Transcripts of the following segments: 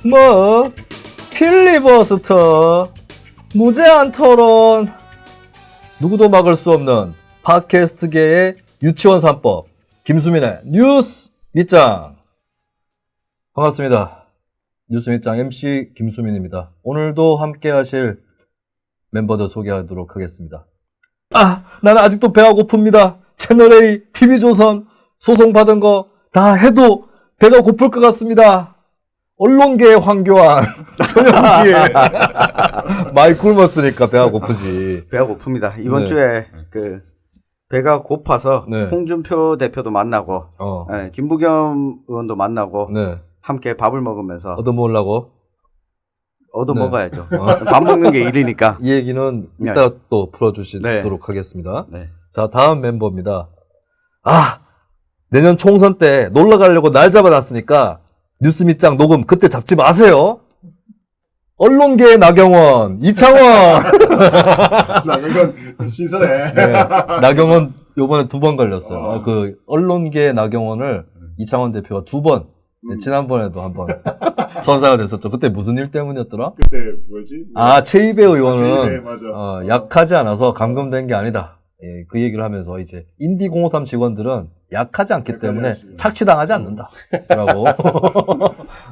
뭐 필리버스터, 무제한 토론, 누구도 막을 수 없는 팟캐스트계의 유치원 3법, 김수민의 뉴스 밑장. 반갑습니다. 뉴스 밑장 MC 김수민입니다. 오늘도 함께 하실 멤버들 소개하도록 하겠습니다. 나는 아직도 배가 고픕니다. 채널A, TV조선 소송받은 거 다 해도 배가 고플 것 같습니다. 언론계의 황교안, 전현기에 많이 굶었으니까 배가 고프지. 배가 고픕니다. 이번 네. 주에 배가 고파서 네. 홍준표 대표도 만나고 김부겸 의원도 만나고 네. 함께 밥을 먹으면서 얻어먹으려고. 얻어 네. 먹어야죠. 밥 먹는 게 일이니까. 이 얘기는 네. 이따 또 풀어주시도록 네. 하겠습니다. 네. 자, 다음 멤버입니다. 내년 총선 때 놀러 가려고 날 잡아놨으니까 뉴스 밑장 녹음 그때 잡지 마세요. 언론계의 나경원, 이창원. 이건 신선해. 네, 나경원 요번에 2번 걸렸어요. 그 언론계의 나경원을 이창원 대표가 2번. 네, 지난번에도 한번 선사가 됐었죠. 그때 무슨 일 때문이었더라? 그때 뭐지? 최이배 의원은 최이배, 맞아. 약하지 않아서 감금된 게 아니다. 예, 그 얘기를 하면서 이제 인디053 직원들은 약하지 않기 때문에 않지. 착취당하지 않는다. 라고.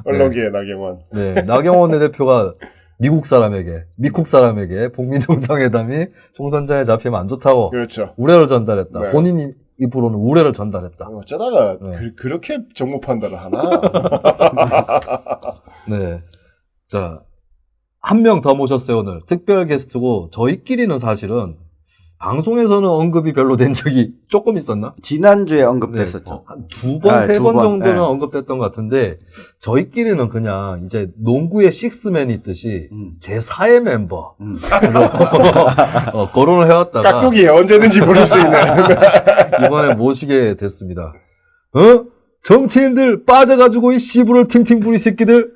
언론계의 나경원. 네, 나경원 대표가 미국 사람에게 북미 정상회담이 총선 전에 잡히면 안 좋다고 그렇죠. 우려를 전달했다. 네. 본인 입으로는 우려를 전달했다. 어쩌다가 네. 그렇게 정보 판단을 하나? 네. 자, 한 명 더 모셨어요, 오늘. 특별 게스트고, 저희끼리는 사실은 방송에서는 언급이 별로 된 적이 조금 있었나? 지난주에 언급됐었죠. 한 2번, 3번 2번. 정도는 네. 언급됐던 것 같은데, 저희끼리는 그냥 이제 농구의 식스맨이 있듯이 제4의 멤버. 거론을 해왔다가, 깍두기 언제든지 부를 수 있는. 이번에 모시게 됐습니다. 정치인들 빠져가지고 이 씨부를 팅팅 부리 새끼들,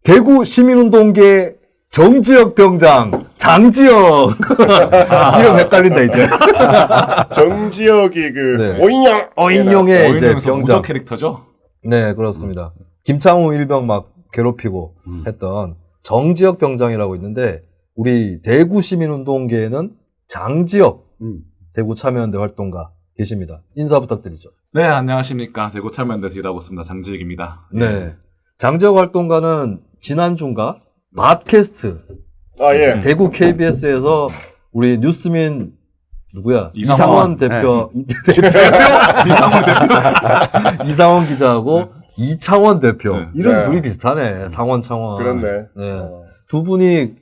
대구 시민운동계 정지혁 병장, 장지혁. 이름 헷갈린다, 이제. 정지혁이 네. 오인영의 이제 오인영에서 병장. 무적 캐릭터죠? 네, 그렇습니다. 김창우 일병 막 괴롭히고 했던 정지혁 병장이라고 있는데, 우리 대구 시민운동계에는 장지혁 대구 참여연대 활동가 계십니다. 인사 부탁드리죠. 네, 안녕하십니까. 대구 참여연대에서 일하고 있습니다. 장지익입니다. 네. 장지혁 활동가는 지난주인가? 팟캐스트. 예. 대구 KBS에서 우리 뉴스민 누구야? 이상원. 대표. 이상원 대표. 이상원 기자하고 이창원 대표. 네. 이름 네. 둘이 비슷하네. 상원, 창원. 그렇네. 네. 두 분이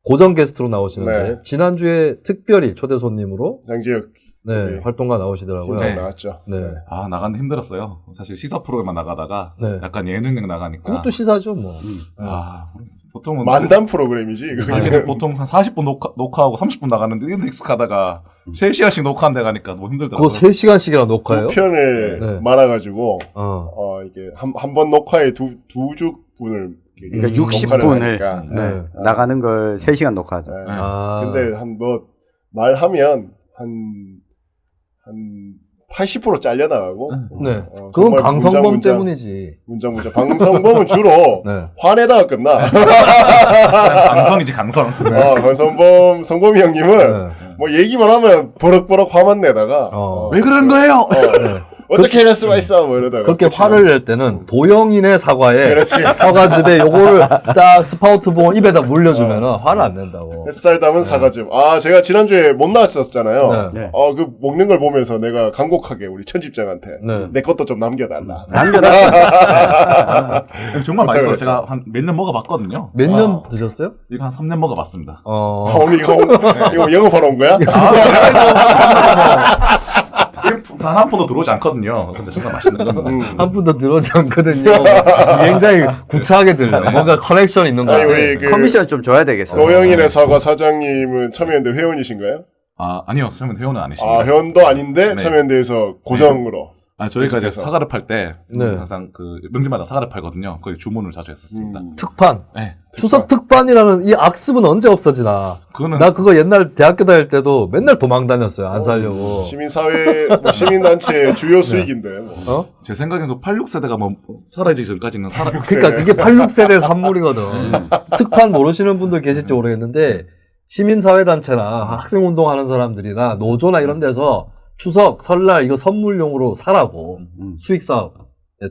고정 게스트로 나오시는데 네. 지난주에 특별히 초대 손님으로 장지혁 네, 활동가 나오시더라고요. 팀장 네. 나왔죠. 네. 나가는데 힘들었어요. 사실 시사 프로에만 나가다가 네. 약간 예능에 나가니까. 그것도 시사죠, 뭐. 보통은. 만담 프로그램이지. 보통 한 40분 녹화하고 30분 나가는데 익숙하다가 3시간씩 녹화한데 가니까 너무 힘들더라고요. 그거 3시간씩이나 녹화해요? 두 편을 네. 말아가지고, 어. 이게 한 번 녹화에 두 주분을. 그러니까 60분을 네. 나가는 걸 3시간 녹화하죠. 네. 아. 근데 말하면 한 80% 잘려나가고. 네. 어, 그건 정말 강성범 문장. 때문이지. 문장. 방성범은 주로 네. 화내다가 끝나. 강성이지, 강성. 성범이 형님은 네. 뭐 얘기만 하면 버럭버럭 화만 내다가 왜 그런 거예요? 네. 어떻게 이럴 수가 있어 뭐 이러다가 그렇게 그치? 화를 낼 때는 도영인의 사과에 그렇지. 사과즙에 요거를 딱 스파우트 봉 입에다 물려주면은 화를 안 낸다고. 햇살 담은 사과즙. 제가 지난주에 못 나왔었잖아요. 네. 그 먹는 걸 보면서 내가 간곡하게 우리 천집장한테 네. 내 것도 좀 남겨달라. 정말 맛있어요. 그랬죠. 제가 한 몇 년 먹어봤거든요. 몇 년 드셨어요? 이거 한 3년 먹어봤습니다. 오늘 이거 영업하러 온 거야? 단 한 푼도 들어오지 않거든요. 근데 정말 맛있는 겁니다. 한 푼도 들어오지 않거든요. 굉장히 구차하게 들려. 뭔가 커넥션 있는 것 아니, 같아. 우리 커미션 좀 줘야 되겠어요. 도영인의 사과 사장님은 참여연대 회원이신가요? 아니요. 선생님 회원은 아니십니다. 회원도 아닌데 네. 참여연대에서 고정으로. 저희가 이제 계속해서. 사과를 팔 때 네. 항상 그 명절마다 사과를 팔거든요. 거기 주문을 자주 했었습니다. 특판. 네. 추석 특판이라는 이 악습은 언제 없어지나. 그거는 나 그거 옛날 대학교 다닐 때도 맨날 도망 다녔어요. 안 살려고. 시민사회, 뭐 시민단체의 주요 수익인데. 뭐. 어? 제 생각에는 86세대가 뭐 사라지기 전까지는 그러니까 그게 86세대 산물이거든. 특판 모르시는 분들 계실지 모르겠는데 시민사회단체나 학생운동하는 사람들이나 노조나 이런 데서 추석, 설날 이거 선물용으로 사라고 수익사업,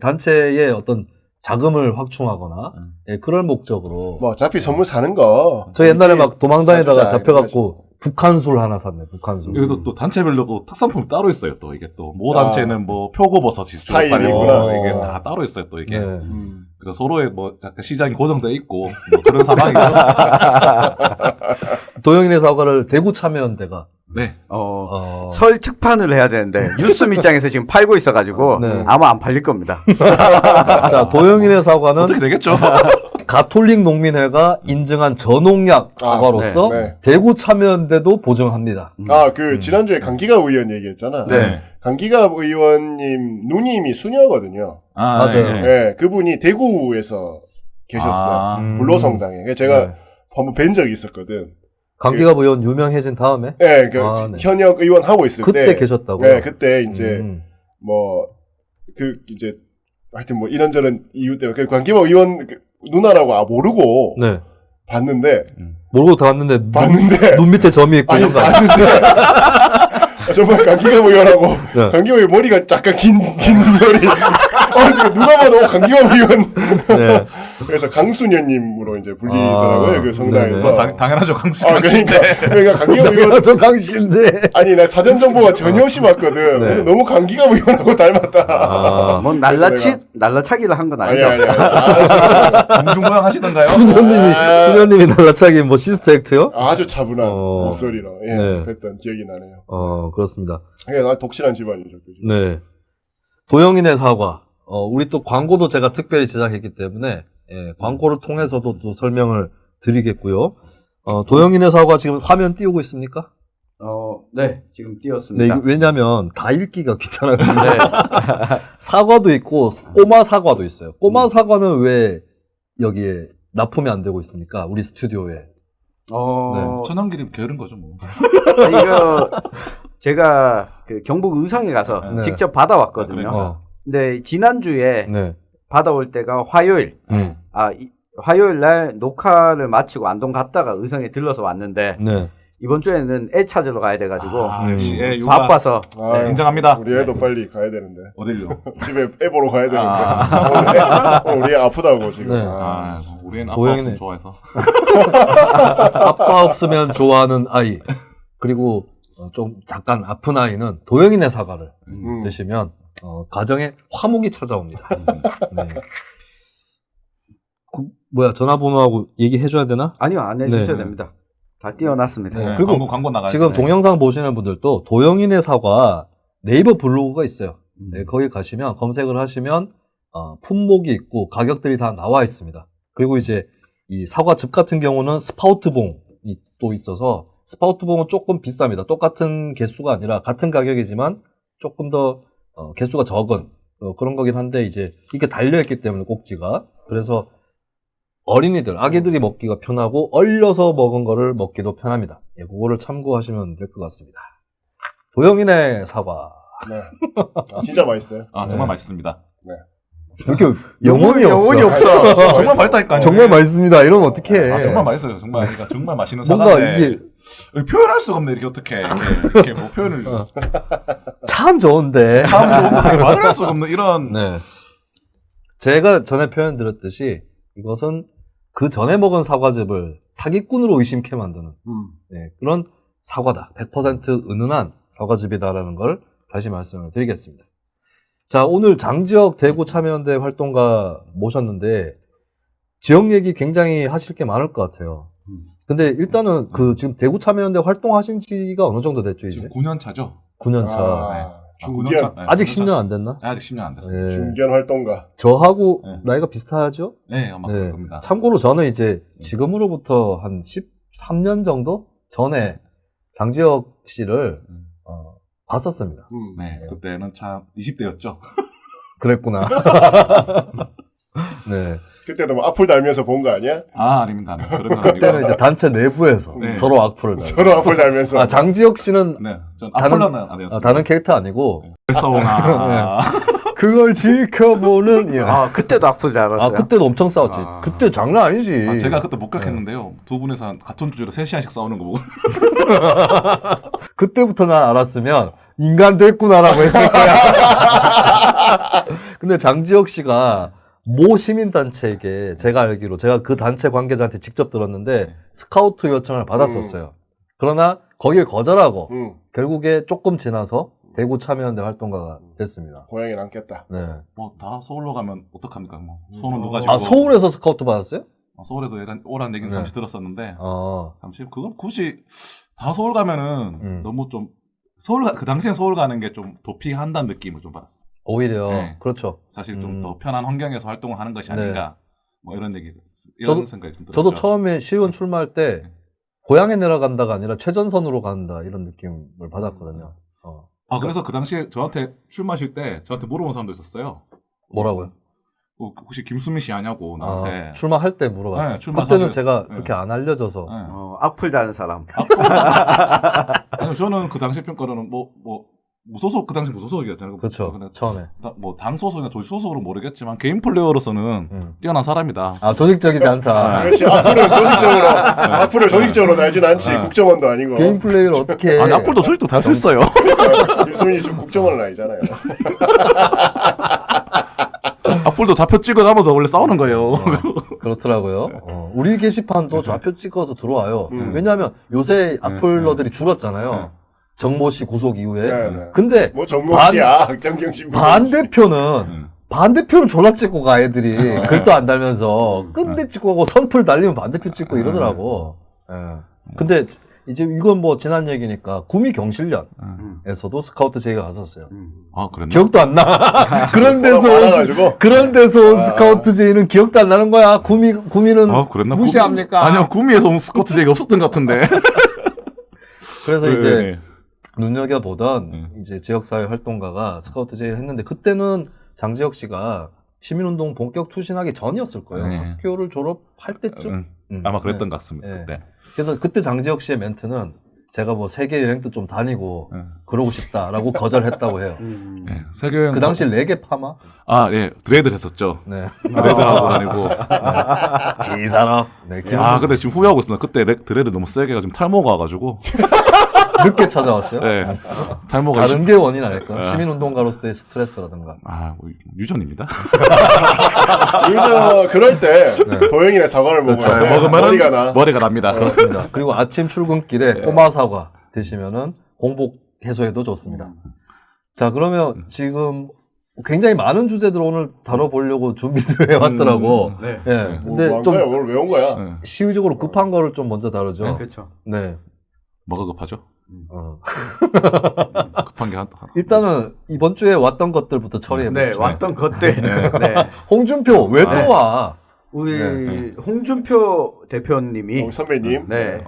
단체의 어떤 자금을 확충하거나 그런 목적으로. 뭐 어차피 선물 사는 거. 저 옛날에 막 도망 다니다가 사주자, 잡혀갖고 북한술 하나 샀네. 북한술. 여기도 또 단체별로 또 특산품이 따로 있어요. 또 이게 또 모 단체는 뭐 표고버섯이 스타일이 있고 있구나. 이게 다 따로 있어요. 또 이게 네. 그래서 서로의 뭐 약간 시장이 고정돼 있고 뭐 그런 상황이고. 도영인의 사과를 대구 참여연대가 네. 설 특판을 해야 되는데 뉴스 밑장에서 지금 팔고 있어가지고 네. 아마 안 팔릴 겁니다. 자 도영인의 사과는 어떻게 되겠죠? 가톨릭 농민회가 인증한 저농약 사과로서 네. 대구 참여연대도 보증합니다. 지난주에 강기갑 의원 얘기했잖아. 네. 강기갑 의원님 누님이 수녀거든요. 맞아요. 네. 네, 그분이 대구에서 계셨어요. 불로성당에. 그래서 제가 네. 한번 뵌 적이 있었거든. 강기갑 의원 유명해진 다음에 네, 네. 현역 의원 하고 있을 때. 그때 계셨다고요? 네, 그때 이제 이제 하여튼 뭐 이런저런 이유 때문에 강기갑 의원 누나라고 모르고 네. 봤는데 모르고 들어왔는데 봤는데 눈 밑에 점이 있고 아니 이런 거 아니야? 봤는데 정말 강기갑 의원하고 네. 강기갑 의원 머리가 약간 긴 머리 누가 봐도 강기갑 의원 네. 그래서 강수녀님으로 이제 불리더라고요 그 성당에서. 네네. 당연하죠. 강수. 그러니까 강기갑 의원 저 강씨인데. 아니 나 사전 정보가 전혀 없이 봤거든. 네. 너무 강기갑 의원하고 닮았다. 뭐 날라차기를 한 건 아니 아니죠. 공중모양 하시던가요? 수녀님이 날라차기 뭐 시스터 액트요? 아주 차분한 어. 목소리로 네. 그랬던 기억이 나네요. 그렇습니다. 나 독실한 집안이죠. 그죠? 네. 도영인의 사과. 우리 또 광고도 제가 특별히 제작했기 때문에, 광고를 통해서도 또 설명을 드리겠고요. 도영인의 사과 지금 화면 띄우고 있습니까? 네, 지금 네, 띄웠습니다. 이거 왜냐면 다 읽기가 귀찮아요. 사과도 있고, 꼬마 사과도 있어요. 꼬마 사과는 왜 여기에 납품이 안 되고 있습니까? 우리 스튜디오에. 네. 천연기름 게으른 거죠 뭐. 이거 제가 그 경북 의성에 가서 네. 직접 받아왔거든요. 근데 지난주에 네. 받아올 때가 화요일. 화요일 날 녹화를 마치고 안동 갔다가 의성에 들러서 왔는데 네. 이번 주에는 애 찾으러 가야 돼가지고 역시 육아. 바빠서 인정합니다. 우리 애도 빨리 가야 되는데. 어딜요? 집에 애 보러 가야 되는데. 오늘 우리 애 아프다고 지금. 네. 우리는 아빠 도영이네. 없으면 좋아해서. 아빠 없으면 좋아하는 아이. 그리고 좀 잠깐 아픈 아이는 도영인의 사과를 드시면 가정에 화목이 찾아옵니다. 네. 전화번호하고 얘기해줘야 되나? 아니요, 안 해주셔야 네. 됩니다. 다 띄워놨습니다. 네. 그리고 광고 나가요. 지금 동영상 보시는 분들도 도영인의 사과 네이버 블로그가 있어요. 네, 거기 가시면 검색을 하시면 품목이 있고 가격들이 다 나와 있습니다. 그리고 이제 이 사과즙 같은 경우는 스파우트봉이 또 있어서 스파우트봉은 조금 비쌉니다. 똑같은 개수가 아니라 같은 가격이지만 조금 더 개수가 적은 그런 거긴 한데 이제 이게 달려있기 때문에 꼭지가 그래서 어린이들, 아기들이 먹기가 편하고 얼려서 먹은 거를 먹기도 편합니다. 그거를 참고하시면 될 것 같습니다. 도영인의 사과. 네. 진짜 맛있어요. 정말 맛있습니다. 이렇게 영혼이 없어. 정말 맛있다니까요. 정말 맛있습니다. 이러면 어떡해. 정말 맛있어요. 정말 그러니까 정말 맛있는 뭔가 사과인데 이게 표현할 수가 없네. 이렇게 어떻게 이렇게 뭐 표현을 참 좋은데. 말을 할 수가 없는 이런. 네. 제가 전에 표현 드렸듯이 이것은 그 전에 먹은 사과즙을 사기꾼으로 의심케 만드는 그런 사과다. 100% 은은한 사과즙이다라는 걸 다시 말씀을 드리겠습니다. 자, 오늘 장지혁 대구 참여연대 활동가 모셨는데 지역 얘기 굉장히 하실 게 많을 것 같아요. 근데 일단은 지금 대구 참여연대 활동하신 지가 어느 정도 됐죠, 이제? 지금 9년 차죠. 9년 차. 중견. 아직 10년 안 됐나? 아직 10년 안 됐어요. 네. 중견 활동가. 저하고 네. 나이가 비슷하죠? 네, 아마 그럴 네. 겁니다. 참고로 저는 이제 지금으로부터 한 13년 정도 전에 장지혁 씨를 봤었습니다. 네, 그때는 참 20대였죠. 그랬구나. 네. 그때도 뭐 악플 달면서 본 거 아니야? 아, 아닙니다. 그런 건 그때는 아니고. 이제 단체 내부에서 네. 서로 악플을 달고. 서로 악플 달면서. 아, 장지혁 씨는 네, 전 다른- 악플러는 아니었어요. 다른 캐릭터 아니고 싸우나. 그걸 지켜보는 예. 아 그때도 악플 달았어요. 그때도 엄청 싸웠지. 그때 장난 아니지. 아, 제가 그때 목격했는데요. 두 분이서 같은 주제로 3시간씩 싸우는 거 보고. 그때부터 난 알았으면 인간 됐구나라고 했을 거야. 근데 장지혁 씨가 모 시민단체에게 제가 알기로 제가 그 단체 관계자한테 직접 들었는데 스카우트 요청을 받았었어요. 그러나 거길 거절하고 결국에 조금 지나서 대구 참여연대 활동가가 됐습니다. 고향에 남겠다. 네. 뭐 다 서울로 가면 어떡합니까? 뭐 손은 누가 쥐고. 아, 서울에서 스카우트 받았어요? 서울에도 오란 얘기는 네. 잠시 들었었는데. 어. 잠시 그건 굳이 다 서울 가면은 너무 좀 그 당시엔 서울 가는 게 좀 도피한다는 느낌을 좀 받았어. 오히려 네. 그렇죠. 사실 좀 더 편한 환경에서 활동을 하는 것이 네. 아닌가. 뭐 이런 얘기, 이런 저도- 생각이 좀 들었죠. 저도 처음에 시의원 출마할 때 고향에 내려간다가 아니라 최전선으로 간다 이런 느낌을 받았거든요. 어. 아, 그래서 그 당시에 저한테 출마하실 때 저한테 물어본 사람도 있었어요. 뭐라고요? 혹시 김수민 씨 아냐고 나한테. 아, 출마할 때 물어봤어요. 네, 출마 그때는 사실- 제가 네. 그렇게 안 알려져서 네. 악플 다는 사람. 아니, 저는 그 당시 평가로는 뭐 무소속, 그 당시 무소속이었잖아요. 그렇죠. 근데 처음에. 뭐 당 소속이나 조직 소속으로 모르겠지만 개인 플레이어로서는 뛰어난 사람이다. 아, 조직적이지 않다. 그렇지. 악플은 조직적으로, 악플을 조직적으로 달진 않지. 국정원도 아니고. 개인 플레이를 어떻게 해? 아니 악플도 조직도 다 할 수 있어요. 김수민이 좀 국정원은 아니잖아요. 악플도 좌표 찍어가면서 원래 싸우는 거예요. 그렇더라고요. 우리 게시판도 좌표 찍어서 들어와요. 왜냐하면 요새 악플러들이 줄었잖아요. 정모 씨 구속 이후에. 네, 네. 근데 뭐 정모 씨야, 정경 씨. 반대표는 졸라 찍고 가 애들이 글도 안 달면서 끝내 찍고 가고 선풀 달리면 반대표 찍고 이러더라고. 예. 근데 이제 이건 뭐 지난 얘기니까 구미 경실련에서도 스카우트 제의가 갔었어요. 아 그랬나? 기억도 안 나. 그런 데서 많아가지고. 그런 데서 온 스카우트 제의는 기억도 안 나는 거야. 구미는 아 그랬나? 무시합니까? 아니요 구미에서 온 스커트 제의가 없었던 것 같은데. 그래서 네, 이제 네. 눈여겨보던 이제 지역사회 활동가가 스카우트 제의를 했는데 그때는 장지혁 씨가 시민운동 본격 투신하기 전이었을 거예요. 네. 학교를 졸업할 때쯤. 아마 그랬던 네. 것 같습니다. 네. 그때. 그래서 그때 장지혁 씨의 멘트는 제가 뭐 세계 여행도 좀 다니고 그러고 싶다라고 거절했다고 해요. 네. 세계 그 당시 레게 파마? 예 드레이드를 했었죠. 네. 드레이드하고 다니고. 기사라. 네. 근데 지금 후회하고 있습니다. 그때 드레이드 너무 세게 해가지고 탈모가 와가지고. 늦게 찾아왔어요. 네. 탈모가 다른 게 원인 아닐까? 시민운동가로서의 스트레스라든가. 뭐, 유전입니다. 요즘 그럴 때 도영이네 사과를 그렇죠. 먹어야 돼. 먹으면 머리가 나. 머리가 납니다. 그렇습니다. 그리고 아침 출근길에 꼬마 사과 드시면은 공복 해소에도 좋습니다. 자, 그러면 지금 굉장히 많은 주제들 오늘 다뤄보려고 준비를 해왔더라고. 네. 예. 근데 뭐 좀 한 거야? 오늘 왜 온 거야? 시의적으로 급한 거를 좀 먼저 다루죠. 그렇죠. 네. 뭐가 급하죠? 어. 급한 게 일단은 이번 주에 왔던 것들부터 처리해봅시다. 네, 왔던 것들. 네. 홍준표 왜 또 와? 우리 홍준표 대표님이 선배님. 네.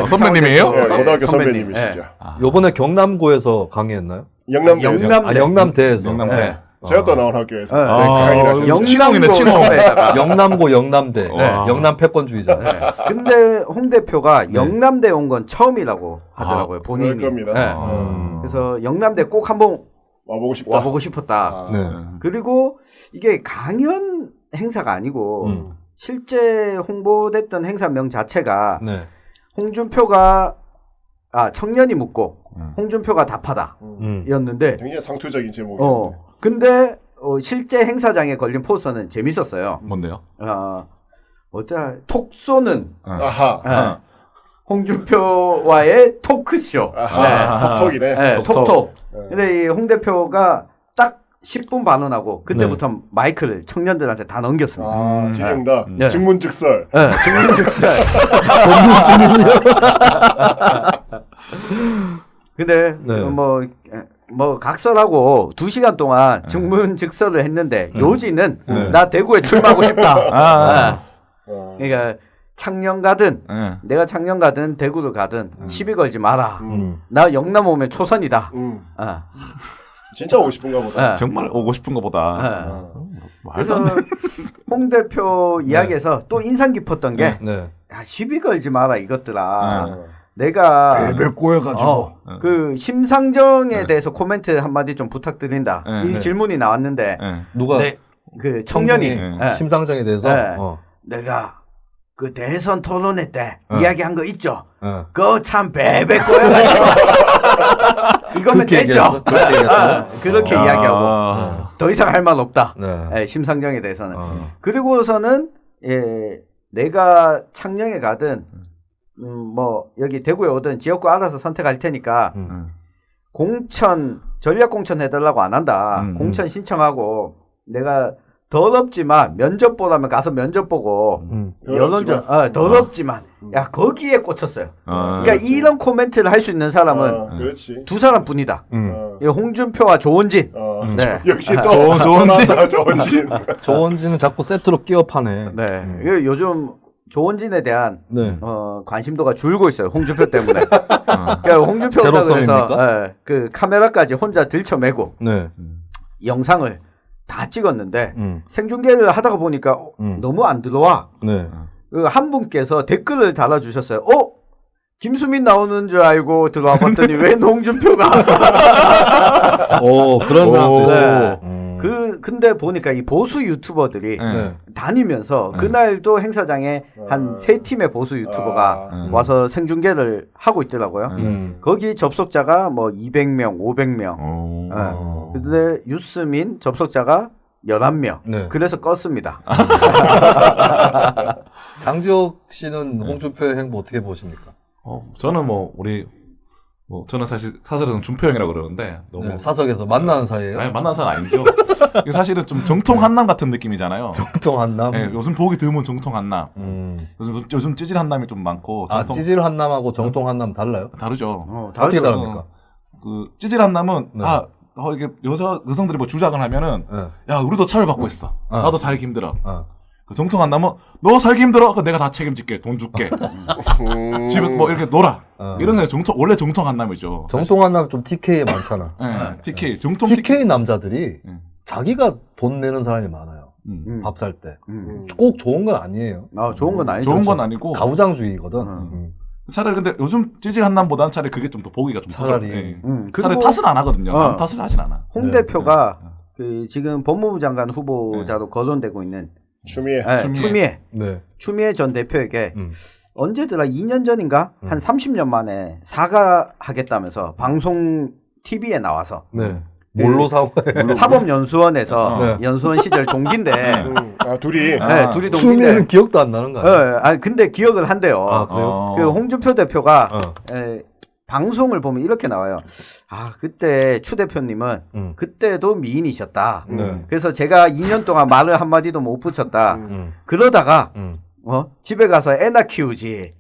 선배님이에요? 네, 고등학교 선배님. 선배님이시죠. 요번에 경남고에서 강의했나요? 영남대에서. 영남- 영남대에서. 영남대. 네. 제가 또 나온 학교에서 네. 강의를 하셨죠. 친홍이네, 친홍. 선배에다가. 영남고 영남대. 네. 영남 패권주의자. 근데 홍 대표가 영남대 온 건 처음이라고 하더라고요. 본인이. 그럴 겁니다. 네. 그래서 영남대 꼭 한번 와보고 싶다. 와보고 싶었다. 네. 그리고 이게 강연 행사가 아니고 실제 홍보됐던 행사명 자체가 네. 홍준표가 청년이 묻고 홍준표가 답하다 였는데 굉장히 상투적인 제목이에요. 근데 실제 행사장에 걸린 포스터는 재밌었어요. 뭔데요? 톡 쏘는 아하. 홍준표와의 토크쇼. 아하. 톡톡이네. 네, 톡톡. 근데 이 홍 대표가 딱 10분 반언하고 그때부터 마이크를 청년들한테 다 넘겼습니다. 질의응답. 네. 직문즉설. 네, 증문즉설. 근데 네. 뭐 각설하고 2시간 동안 증문즉설을 했는데 요지는 나 대구에 출마하고 싶다. 그러니까 창녕 가든 예. 내가 창녕 가든 대구를 가든 시비 걸지 마라. 음. 나 영남 오면 초선이다. 어. 진짜 오고 싶은가 보다. 네. 정말 오고 싶은 것보다. 네. 말도 그래서 안 돼. 홍 대표 이야기에서 또 인상 깊었던 게 네. 야, 시비 걸지 마라 이것들아. 네. 내가 꼬여가지고. 그 심상정에 대해서 코멘트 한마디 좀 부탁드린다. 네. 이 네. 질문이 나왔는데 예. 누가 그 청년이 청년이, 심상정에 대해서 네. 어. 그 대선 토론회 때 어. 이야기한 거 있죠. 어. 그거 참 베베 꼬여가지고 이거면 그렇게 됐죠. 얘기했어? 그렇게 얘기했다. 그렇게 아. 이야기하고 더 이상 할 말 없다. 네. 예, 심상정에 대해서는. 어. 그리고서는 내가 창녕에 가든 뭐 여기 대구에 오든 지역구 알아서 선택할 테니까 공천 전략 공천 해달라고 안 한다. 공천 신청하고 내가 더럽지만 면접 보라면 가서 면접 보고 여론전 더럽지만 야 거기에 꽂혔어요. 그러니까 이런 코멘트를 할 수 있는 사람은 그렇지. 두 사람뿐이다. 홍준표와 조원진. 네. 역시 또 조원진. 조원진. 조원진은 자꾸 세트로 끼어 파네. 네. 이거 요즘 조원진에 대한 네. 관심도가 줄고 있어요. 홍준표 때문에. 그러니까 홍준표가 제로섬입니까? 그래서 그 카메라까지 혼자 들쳐매고 네. 영상을 다 찍었는데 생중계를 하다가 보니까 너무 안 들어와. 네. 한 분께서 댓글을 달아주셨어요. 김수민 나오는 줄 알고 들어와 봤더니 웬 홍준표가. 그런 사람도 있어. 네. 근데 보니까 이 보수 유튜버들이 네. 다니면서 그날도 행사장에 한 세 팀의 보수 유튜버가 와서 생중계를 하고 있더라고요. 거기 접속자가 뭐 200명, 500명. 근데 유스민 접속자가 11명. 네. 그래서 껐습니다. 강지혁 씨는 홍준표의 행보 어떻게 보십니까? 저는 저는 사실은 준표 형이라고 그러는데 너무 네, 사석에서 만나는 사이에요? 아니, 만난 사람 아니죠. 이게 사실은 좀 정통 한남 같은 느낌이잖아요. 정통 한남? 네, 요즘 보기 드문 정통 한남. 요즘 찌질 한남이 좀 많고. 찌질 한남하고 정통 한남 달라요? 다르죠. 어떻게 다릅니까? 그 찌질 한남은 네. 이게 여성들이 뭐 주장을 하면은 네. 야 우리도 차별받고 있어. 나도 살기 힘들어. 그 정통 한남은 너 살기 힘들어. 내가 다 책임질게. 돈 줄게. 집에 뭐 이렇게 놀아. 이런 게 원래 정통 한남이죠. 정통 한남 좀 TK에 많잖아. 네, TK 정통 TK 남자들이 자기가 돈 내는 사람이 많아요. 밥 살 때. 꼭 좋은 건 아니에요. 좋은 건 아니죠. 좋은 건 아니고 가부장주의거든. 차라리 근데 요즘 찌질 한남보다는 차라리 그게 좀 더 보기가 좀 차라리. 차라리 그리고 탓은 안 하거든요. 남 탓을 하진 않아. 홍 네. 대표가 그 지금 법무부 장관 후보자로 거론되고 있는 추미애. 네. 추미애 전 대표에게 언제더라 2년 전인가 한 30년 만에 사과하겠다면서 방송 TV에 나와서 네. 뭘로 사과해? 사법연수원에서 네. 연수원 시절 동기인데 둘이. 둘이 동기인데 추미애는 기억도 안 나는 거 아니야? 근데 기억을 한대요. 아, 그래요? 그 홍준표 대표가 방송을 보면 이렇게 나와요. 그때 추 대표님은 그때도 미인이셨다. 네. 그래서 제가 2년 동안 말을 한마디도 못 붙였다. 그러다가 집에 가서 애나 키우지.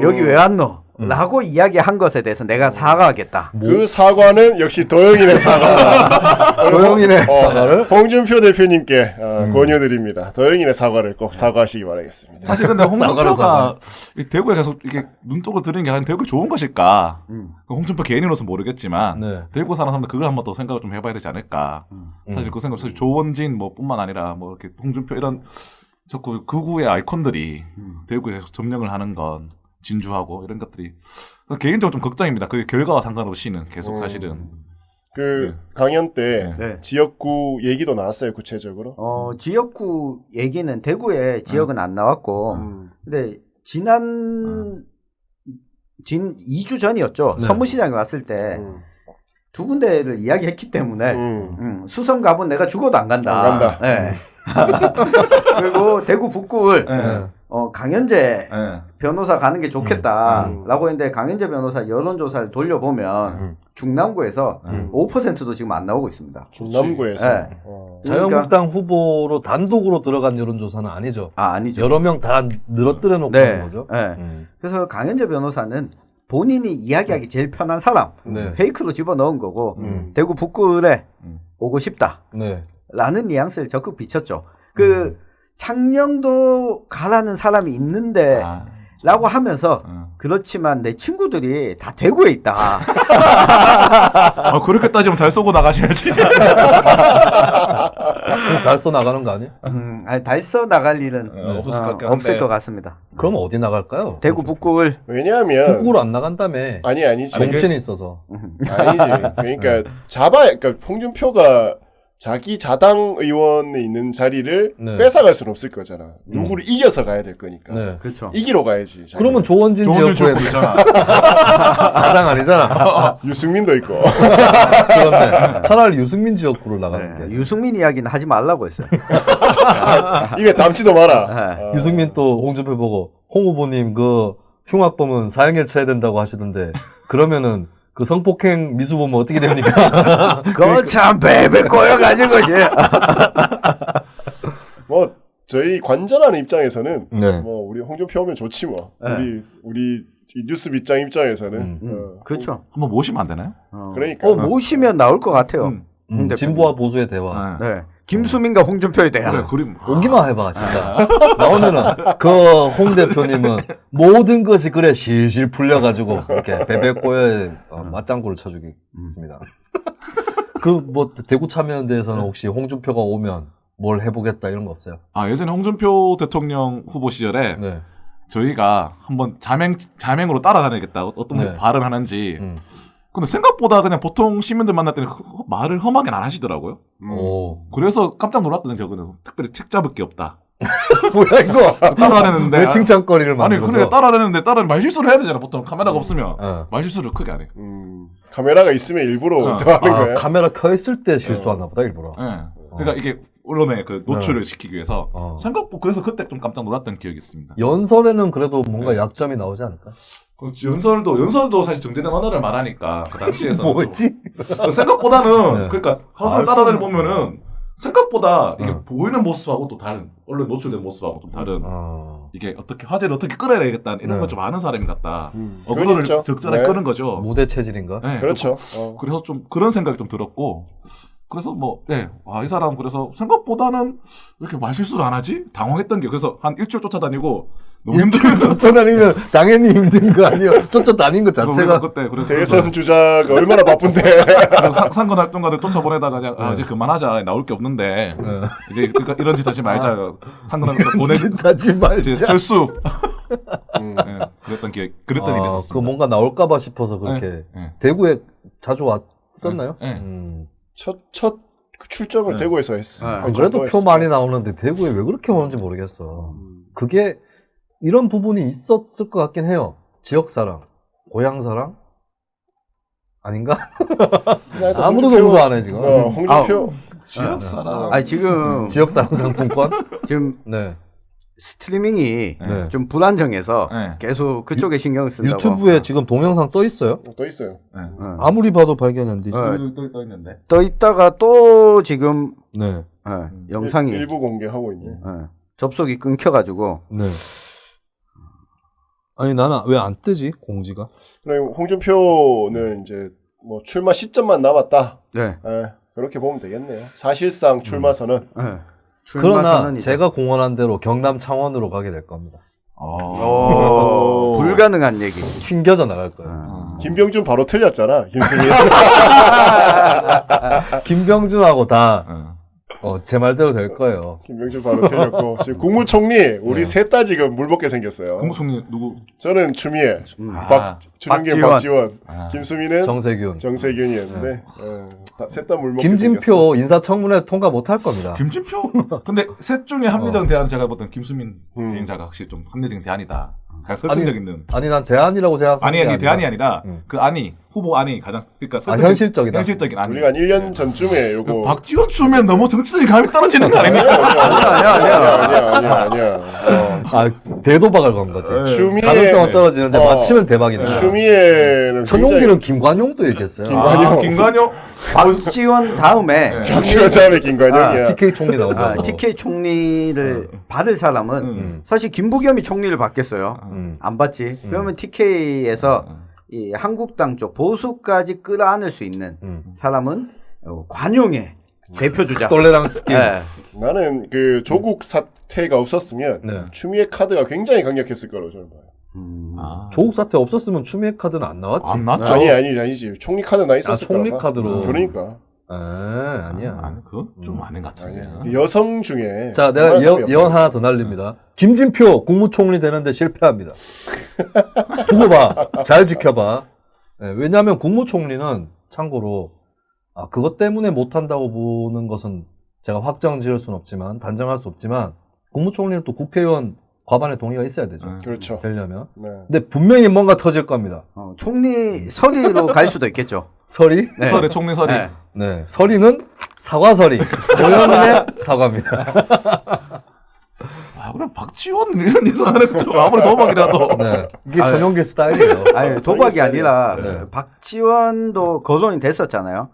여기 왜 왔노? 라고 이야기한 것에 대해서 내가 사과하겠다. 그 사과는 역시 도영인의 사과. 도영인의 사과를? 홍준표 대표님께 권유드립니다. 도영인의 사과를 꼭 사과하시기 바라겠습니다. 사실 근데 홍준표가 사과. 이 대구에 계속 이게 눈독을 들이는 게 대구에 좋은 것일까? 홍준표 개인으로서 모르겠지만 네. 대구 사는 사람들 그걸 한번 더 생각을 좀 해봐야 되지 않을까? 사실 그 생각 사실 조원진 뿐만 아니라 뭐 이렇게 홍준표 이런 자꾸 극우의 아이콘들이 대구에 계속 점령을 하는 건 진주하고 이런 것들이 개인적으로 좀 걱정입니다. 그 결과와 상관없이는 계속 사실은 강연 때 네. 지역구 얘기도 나왔어요, 구체적으로. 지역구 얘기는 대구에 지역은 안 나왔고 근데 지난 2주 전이었죠. 네. 선무시장에 왔을 때 두 군데를 이야기했기 때문에 수성 가본 내가 죽어도 안 간다. 안 간다. 네. 그리고 대구 북구를 강현재 변호사 가는 게 좋겠다라고 했는데 강현재 변호사 여론조사를 돌려보면 중남구에서 5%도 지금 안 나오고 있습니다. 중남구에서. 네. 자유한국당 후보로 단독으로 들어간 여론조사는 아니죠. 아니죠. 여러 명 다 늘어뜨려 놓고 하는 거죠. 네. 그래서 강현재 변호사는 본인이 이야기하기 제일 편한 사람 네. 페이크로 집어넣은 거고 대구 북구에 오고 싶다 네. 라는 뉘앙스를 적극 비쳤죠. 그 창녕도 가라는 사람이 있는데 아, 라고 하면서 어. 그렇지만 내 친구들이 다 대구에 있다. 아, 그렇게 따지면 달 쏘고 나가셔야지. 지금 달서 나가는 거 아니에요? 아니, 달서 나갈 일은 없을 것 같긴 한데. 없을 것 같습니다. 그럼 어디 나갈까요? 대구 북구를 왜냐하면 북구로 안 나간다며. 아니지. 정친이 있어서. 아니지. 그러니까 그러니까 홍준표가 자기 자당 의원에 있는 자리를 네. 뺏어갈 수는 없을 거잖아. 누구를 이겨서 가야 될 거니까. 네. 그렇죠. 이기러 가야지. 자기는. 그러면 조원진 좋은 지역구에 지역구 있잖아. 자당 아니잖아. 유승민도 있고. 그렇네. 차라리 유승민 지역구를 나가는 게. 유승민 이야기는 하지 말라고 했어요. 입에 담지도 마라. 네. 어. 유승민 또 홍준표 보고 홍 후보님 그 흉악범은 사형에 처해야 된다고 하시던데 그러면은 그 성폭행 미수 보면 어떻게 됩니까? 그거 참 베베 꼬여가지고지. 뭐 저희 관전하는 입장에서는 네. 뭐 우리 홍준표 오면 좋지 뭐. 네. 우리 이 뉴스 밑장 입장에서는 어, 그렇죠. 한번 모시면 안 되나요? 그러니까. 모시면 나올 것 같아요. 음. 홍 대표님. 진보와 보수의 대화. 네. 네. 김수민과 홍준표에 대한. 그래, 그림. 오기만 해봐 진짜. 나오면은 그 홍 대표님은 모든 것이 그래 실실 풀려가지고 이렇게 베베꼬에 맞장구를 쳐주겠습니다. 그 뭐 대구 참여연대에서는 혹시 홍준표가 오면 뭘 해보겠다 이런 거 없어요? 아, 예전에 홍준표 대통령 후보 시절에 네. 저희가 한번 자맹으로 따라다니겠다. 어떤 네. 발언하는지. 근데 생각보다 그냥 보통 시민들 만날 때는 말을 험하게 안 하시더라고요. 오. 그래서 깜짝 놀랐던 적은 특별히 책 잡을 게 없다. 뭐야 이거? 따라다녔는데. 왜 칭찬거리를 아니, 만들어서? 그래, 따라다녔는데 말실수를 해야 되잖아. 보통 카메라가 없으면. 네. 말실수를 크게 안 해. 카메라가 있으면 일부러 더 하는 거야. 카메라 켜 있을 때 실수하나 보다 일부러. 예. 그러니까 이게 언론에 그 노출을 시키기 위해서 생각보다 그래서 그때 좀 깜짝 놀랐던 기억이 있습니다. 연설에는 그래도 뭔가 약점이 나오지 않을까? 연설도 사실 정제된 언어를 말하니까 그 당시에서 뭐지? 생각보다는 네. 그러니까 알 하루 수 따라다니 없는- 보면은 생각보다 이게 보이는 모습하고 또 다른 언론 노출된 모습하고 좀 다른 이게 어떻게 화제를 어떻게 끌어내야겠다 이런 네. 걸 좀 아는 사람인 것 같다. 그건 어그로를 있죠. 적절하게 네. 끄는 거죠. 무대 체질인가? 네, 그렇죠. 그래서 좀 그런 생각이 좀 들었고 그래서 뭐, 이 사람 그래서 생각보다는 왜 이렇게 말실수를 안 하지? 당황했던 게 그래서 한 일주일 쫓아다니고 너무 일주일 쫓아다니면 당연히 힘든 거 아니에요? 쫓아다닌 것 자체가. 그때 그래서 대선 주자가 얼마나 바쁜데. 상권 활동가들 쫓아보내다가 그냥 이제 그만하자 나올 게 없는데 이제 그러니까 이런 짓 하지 말자 상권 활동가 보내 하지 이제 말자. 철수 그랬던 일이 있었어요. 그 뭔가 나올까봐 싶어서 그렇게. 네. 대구에 자주 왔었나요? 네. 첫 출정을 대구에서 했어. 그래도 표 많이 나오는데 대구에 왜 그렇게 오는지 모르겠어. 그게 이런 부분이 있었을 것 같긴 해요. 지역사랑, 고향사랑? 아닌가? 아무도 너무 좋아하네 지금. 홍준표. 지역 사람. 아니 지금 지역사랑 상품권? 지금 네. 스트리밍이 네. 좀 불안정해서 네. 계속 그쪽에 신경을 쓴다고. 유튜브에 지금 동영상 떠 있어요? 또 있어요. 아무리 봐도 발견 안 되지. 또 있는데. 떠 있다가 또 지금 네. 영상이 일부 공개하고 있네. 접속이 끊겨가지고 네. 아니 나는 왜 안 뜨지 공지가? 그리고 홍준표는 이제 뭐 출마 시점만 남았다. 네. 그렇게 보면 되겠네요. 사실상 출마 선언. 출마 그러나 선언이죠. 제가 공언한 대로 경남 창원으로 가게 될 겁니다. 불가능한 얘기. 튕겨져 나갈 거예요. 김병준 바로 틀렸잖아. 김승희. 김병준하고 다 제 말대로 될 거예요. 김병준 바로 틀렸고 지금 국무총리 우리 셋 다 지금 물먹게 생겼어요. 국무총리 누구? 저는 추미애, 추민경, 박지원, 김수민은 정세균이었는데 셋 다 물먹게 김진표 생겼어. 인사청문회 통과 못 할 겁니다. 김진표? 근데 셋 중에 합리적인 대안은 제가 보던 김수민 개인자가 확실히 좀 합리적인 대안이다. 가장 설득력 있는. 아니 난 대안이라고 생각하는 게 아니 대안이 아니라 그 안이 후보 안이 가장 그러니까 현실적이다. 현실적인 안. 우리가 한 1년 전쯤에 요거 박지원 추면 너무 정치적인 감이 떨어지는 거 아닙니까? 아니야. 대도박을 건 거지. 추미애 가능성은 떨어지는데 맞히면 대박이다. 추미애는 천용기는 김관용도 얘기했어요. 김관용. 박지원 다음에 박지원 다음에 김관영이야. TK 총리 나온다고. TK 총리를 받을 사람은 사실 김부겸이 총리를 받겠어요. 안 받지. 그러면 TK에서 이 한국당 쪽 보수까지 끌어안을 수 있는 사람은 관용의 대표 주자. 똘레랑스 게임. 네. 나는 그 조국 사태가 없었으면 네. 추미애 카드가 굉장히 강력했을 거라고 저는 봐요. 조국 사태 없었으면 추미애 카드는 안 나왔지. 안 났죠. 아니지. 총리 카드 나 있었을 거야. 총리 카드로. 그러니까. 아니야. 아니, 그건 좀 아닌 것 같은데. 아니야. 그 여성 중에 자, 내가 얼마나 사람이 예언 하나 더 날립니다. 김진표 국무총리 되는데 실패합니다. 두고 봐. 잘 지켜봐. 네, 왜냐하면 국무총리는 참고로 그것 때문에 못한다고 보는 것은 제가 확정 지을 수는 없지만 단정할 수 없지만 국무총리는 또 국회의원 과반의 동의가 있어야 되죠. 그렇죠. 되려면. 네. 근데 분명히 뭔가 터질 겁니다. 총리 서리로 갈 수도 있겠죠. 설이? 네. 설에 총리 설이. 네. 네. 설이는 사과설이. 오영훈의 사과입니다. 그럼 박지원 이런 예상하는 거 아무리 도박이라도. 네. 이게 전용길 스타일이에요. 아니 도박이 아니라 네. 박지원도 거론이 됐었잖아요.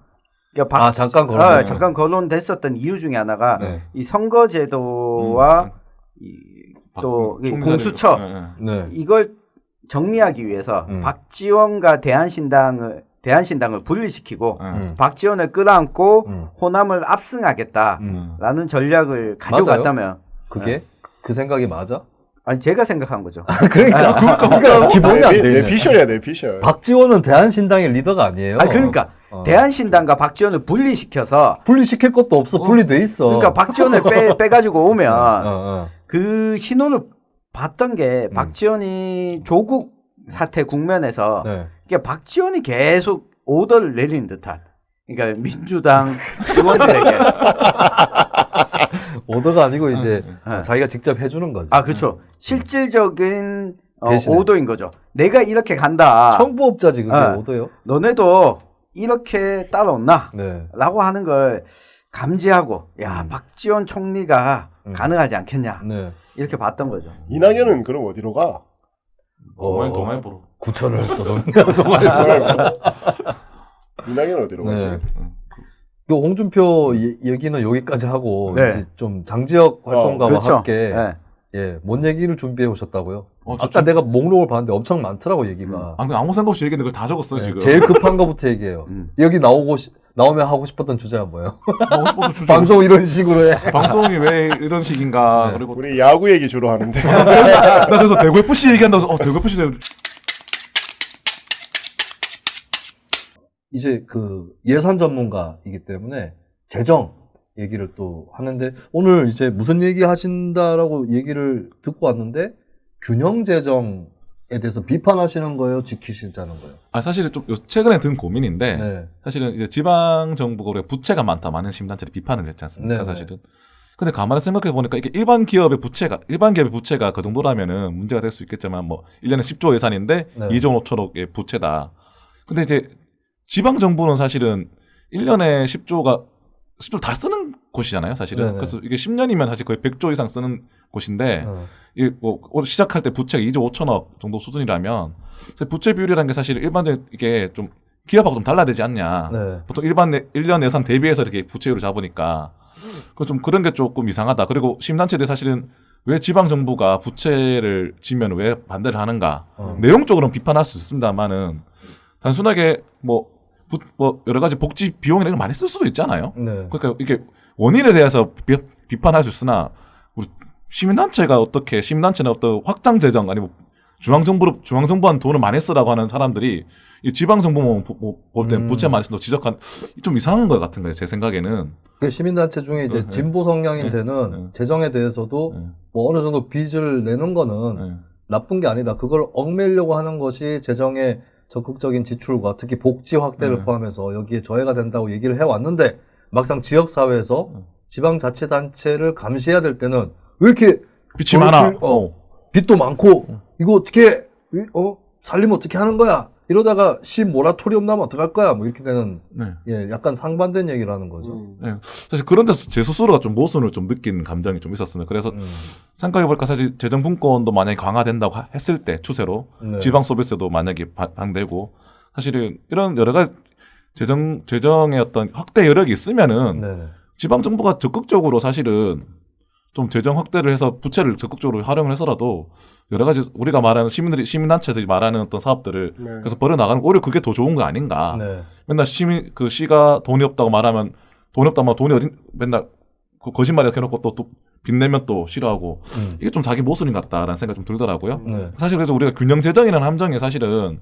그러니까 잠깐 거론. 잠깐 거론됐었던 이유 중에 하나가 네. 이 선거제도와 또 이 공수처 네. 이걸 정리하기 위해서 박지원과 대한신당을 분리시키고 박지원을 끌어안고 호남을 압승하겠다라는 전략을 가지고 맞아요? 갔다면 그게? 그 생각이 맞아? 아니 제가 생각한 거죠. 그러니까 기본이 안 내 돼. 비전이야, 내 비전. 박지원은 대한신당의 리더가 아니에요. 그러니까 대한신당과 박지원을 분리시켜서 분리시킬 것도 없어. 분리돼 있어. 그러니까 박지원을 빼가지고 오면 어. 그 신호를 봤던 게 박지원이 조국 사태 국면에서 네. 그러니까 박지원이 계속 오더를 내리는 듯한 그러니까 민주당 의원들에게 오더가 아니고 이제 네. 자기가 직접 해주는 거지. 그렇죠. 실질적인 대신에. 오더인 거죠. 내가 이렇게 간다. 청부업자지 그게 네. 오더요. 너네도 이렇게 따라온나? 네. 라고 하는 걸 감지하고 박지원 총리가 가능하지 않겠냐 네. 이렇게 봤던 거죠. 이낙연은 그럼 어디로 가? 동아일보로. 구천을 떠도는. 이낙연은 어디로 가지? 네. 그 홍준표 얘기는 여기까지 하고 네. 이제 좀 장지역 활동가와 그렇죠. 함께 네. 뭔 얘기를 준비해 오셨다고요? 저 아까 내가 목록을 봤는데 엄청 많더라고 얘기가. 아무 생각 없이 얘기했는데 그걸 다 적었어요, 지금. 제일 급한 거부터 얘기해요. 여기 나오면 하고 싶었던 주제가 뭐예요? 방송 이런 식으로 해. 방송이 왜 이런 식인가. 그리고 우리 야구 얘기 주로 하는데. 나 그래서 대구 FC 얘기한다고 대구 FC 이제 그 예산 전문가이기 때문에 재정 얘기를 또 하는데 오늘 이제 무슨 얘기 하신다라고 얘기를 듣고 왔는데 균형 재정에 대해서 비판하시는 거예요? 지키시자는 거예요? 사실은 좀 최근에 든 고민인데 네. 사실은 이제 지방 정부가 우리가 부채가 많다 많은 시민단체들이 비판을 했지 않습니까? 네, 사실은. 근데 가만히 생각해 보니까 이게 일반 기업의 부채가 그 정도라면은 문제가 될 수 있겠지만 뭐 1년에 10조 예산인데 네. 2조 5천억의 부채다. 근데 이제 지방 정부는 사실은 1년에 10조를 다 쓰는 곳이잖아요, 사실은. 네네. 그래서 이게 10년이면 사실 거의 100조 이상 쓰는 곳인데 이게 뭐 시작할 때 부채가 2조 5천억 정도 수준이라면 부채 비율이라는 게 사실 일반적인 이게 좀 기업하고 좀 달라야 되지 않냐. 네. 보통 일반 1년 예산 대비해서 이렇게 부채율을 잡으니까 좀 그런 게 조금 이상하다. 그리고 시민단체들 사실은 왜 지방 정부가 부채를 지면 왜 반대를 하는가. 내용적으로는 비판할 수 있습니다만은 단순하게 뭐 여러 가지 복지 비용이나 이런 거 많이 쓸 수도 있잖아요. 네. 그러니까 이게 원인에 대해서 비판할 수 있으나 우리 시민단체는 어떤 확장 재정 아니면 중앙정부한 돈을 많이 쓰라고 하는 사람들이 이 지방정부만 볼 때는 부채 많이 쓴다고 지적한 좀 이상한 것 같은 거예요. 제 생각에는. 그 시민단체 중에 이제 진보 성향인 데는 재정에 대해서도 뭐 어느 정도 빚을 내는 거는 나쁜 게 아니다. 그걸 얽매려고 하는 것이 재정의 적극적인 지출과 특히 복지 확대를 포함해서 여기에 저해가 된다고 얘기를 해왔는데 막상 지역사회에서 지방자치단체를 감시해야 될 때는 왜 이렇게 빚이 많아. 빚도 많고 이거 어떻게 살리면 어떻게 하는 거야? 이러다가 시 모라토리엄 나면 어떡할 거야? 뭐 이렇게 되는 약간 상반된 얘기를 하는 거죠. 네. 사실 그런 데서 제 스스로가 좀 모순을 좀 느낀 감정이 좀 있었습니다. 그래서 생각해보니까 사실 재정분권도 만약에 강화된다고 했을 때 추세로 지방 서비스도 만약에 반대고 사실은 이런 여러 가지 재정의 어떤 확대 여력이 있으면은 지방 정부가 적극적으로 사실은 좀 재정 확대를 해서 부채를 적극적으로 활용을 해서라도 여러 가지 우리가 말하는 시민단체들이 말하는 어떤 사업들을 그래서 벌여 나가는 오히려 그게 더 좋은 거 아닌가. 맨날 시가 돈이 없다고 말하면 돈 없다 막 돈이 어디 맨날 그 거짓말이라 해놓고 또 빚내면 또 싫어하고 이게 좀 자기 모순인 것 같다라는 생각이 좀 들더라고요. 네. 사실 그래서 우리가 균형 재정이라는 함정에 사실은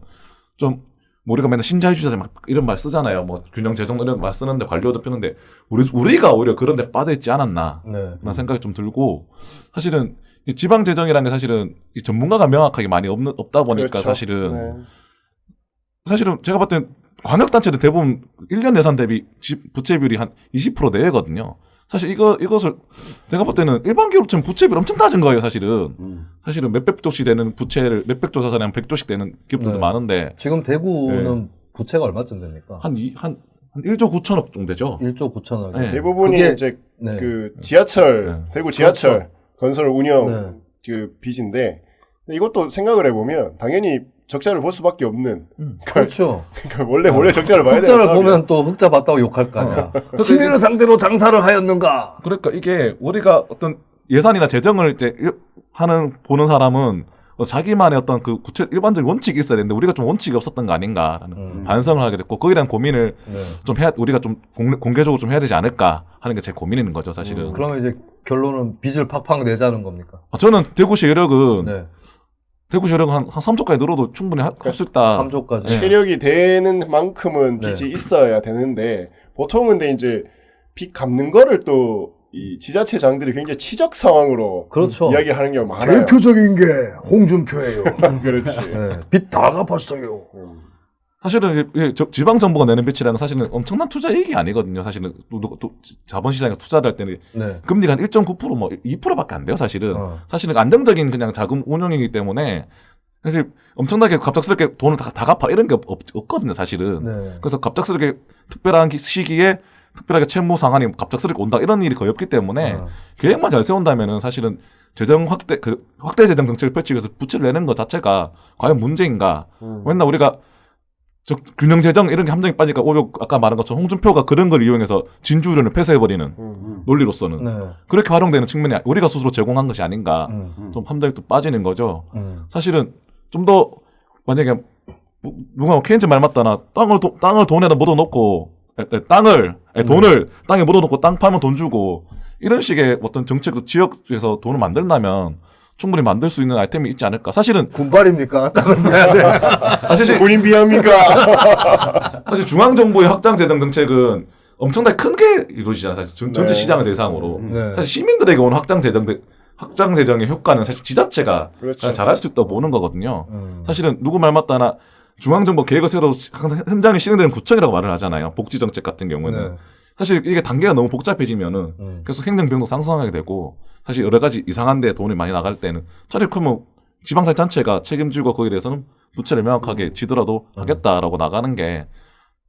좀 우리가 맨날 신자유주의자 막 이런 말 쓰잖아요. 뭐 균형 재정 이런 말 쓰는데 관료도 펴는데 우리가 오히려 그런 데 빠져 있지 않았나 네. 그런 생각이 좀 들고 사실은 이 지방 재정이라는 게 사실은 이 전문가가 명확하게 많이 없다 보니까 그렇죠. 사실은 제가 봤을 땐 광역단체는 대부분 1년 예산 대비 부채 비율이 한 20% 내외거든요. 사실 이것을 내가 볼 때는 일반 기업처럼 부채 비율 엄청 낮은 거예요, 사실은. 사실은 몇백 조씩 되는 부채를 몇백 조 자산에 한 100조씩 되는 기업들도 네. 많은데 지금 대구는 부채가 얼마쯤 됩니까? 한 1조 9천억 정도 되죠. 1조 9천억. 네. 대부분이 그게- 이제 네. 그 지하철 네. 대구 지하철 건설 운영 네. 그 빚인데 이것도 생각을 해보면 당연히 적자를 볼 수밖에 없는 그렇죠. 그러니까 원래 적자를 봐야 되는 흑자를 사업이야. 보면 또 흑자 봤다고 욕할 거 아니야. 시민을 상대로 장사를 하였는가? 그러니까 이게 우리가 어떤 예산이나 재정을 이제 보는 사람은 자기만의 어떤 그 일반적인 원칙이 있어야 되는데 우리가 좀 원칙이 없었던 거 아닌가라는 반성을 하게 됐고 거기에 대한 고민을 네. 좀 우리가 좀 공개적으로 좀 해야 되지 않을까 하는 게 제 고민인 거죠, 사실은. 그러면 이제 결론은 빚을 팍팍 내자는 겁니까? 저는 대구시 여력은 네. 대구시 여력은 한 3조까지 늘어도 충분히 할 수 있다. 3조까지. 네. 체력이 되는 만큼은 네. 빚이 있어야 되는데 보통은 근데 이제 빚 갚는 거를 또 이 지자체장들이 굉장히 치적 상황으로 그렇죠. 이야기하는 경우가 많아요. 대표적인 게 홍준표예요. 그렇지. 네. 빚 다 갚았어요. 사실은 지방 정부가 내는 빚이라는 건 사실은 엄청난 투자이익이 아니거든요. 사실은 또 자본시장에 투자를 할 때는 네. 금리가 한 1.9% 뭐 2%밖에 안 돼요. 사실은 사실은 안정적인 그냥 자금 운용이기 때문에 사실 엄청나게 갑작스럽게 돈을 다 갚아 이런 게 없거든요. 사실은. 네. 그래서 갑작스럽게 특별한 시기에 특별하게 채무 상한이 갑작스럽게 온다 이런 일이 거의 없기 때문에 계획만 잘 세운다면은 사실은 재정 확대 재정 정책을 펼치기 위해서 부채를 내는 것 자체가 과연 문제인가? 맨날 우리가 균형 재정 이런 게 함정에 빠지니까 오히려 아까 말한 것처럼 홍준표가 그런 걸 이용해서 진주의료를 폐쇄해버리는 논리로서는 네. 그렇게 활용되는 측면이 우리가 스스로 제공한 것이 아닌가 좀 함정에 또 빠지는 거죠. 사실은 좀 더 만약에 누가 케인즈 말 맞다나 땅을 돈에다 묻어놓고 돈을 땅에 묻어놓고 땅 팔면 돈 주고 이런 식의 어떤 정책도 지역에서 돈을 만들려면 충분히 만들 수 있는 아이템이 있지 않을까. 사실은 군발입니까? 땅을 내야 돼. 사실 군인 비합니까? 사실 중앙 정부의 확장 재정 정책은 엄청나게 큰 게 이루어지잖아요. 사실 전체 네. 시장을 대상으로. 네. 사실 시민들에게 오는 확장 재정의 효과는 사실 지자체가 그렇죠. 가장 잘할 수 있다고 보는 거거든요. 사실은 누구 말 맞다나 중앙정부 계획을 세워 항상 현장에 실행되는 구청이라고 말을 하잖아요. 복지 정책 같은 경우는. 네. 사실 이게 단계가 너무 복잡해지면은 계속 행정비용도 상승하게 되고 사실 여러 가지 이상한데 돈이 많이 나갈 때는 차라리 그러면 지방자치단체가 책임지고 거기에 대해서는 부채를 명확하게 지더라도 하겠다라고 나가는 게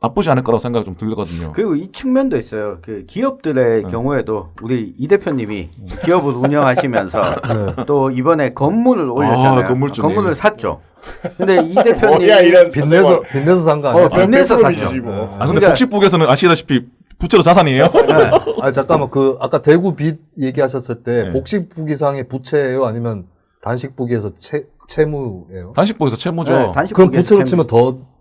나쁘지 않을 거라고 생각이 좀 들거든요. 그리고 이 측면도 있어요. 그 기업들의 경우에도 우리 이 대표님이 기업을 운영하시면서 또 이번에 건물을 올렸잖아요. 건물주네. 건물을 샀죠. 근데 이 대표님이 뭐야 이런 빚내서 산 거 아니야? 빚내서 샀죠. 뭐. 아 근데 그러니까- 복식국에서는 아시다시피 부채로 자산이에요. 아 잠깐만 아까 대구 빚 얘기하셨을 때 네. 복식북 이상의 부채예요? 아니면 단식북에서 채무예요? 단식국에서 채무죠. 네, 단식 그럼 부에서 부채로 채무. 치면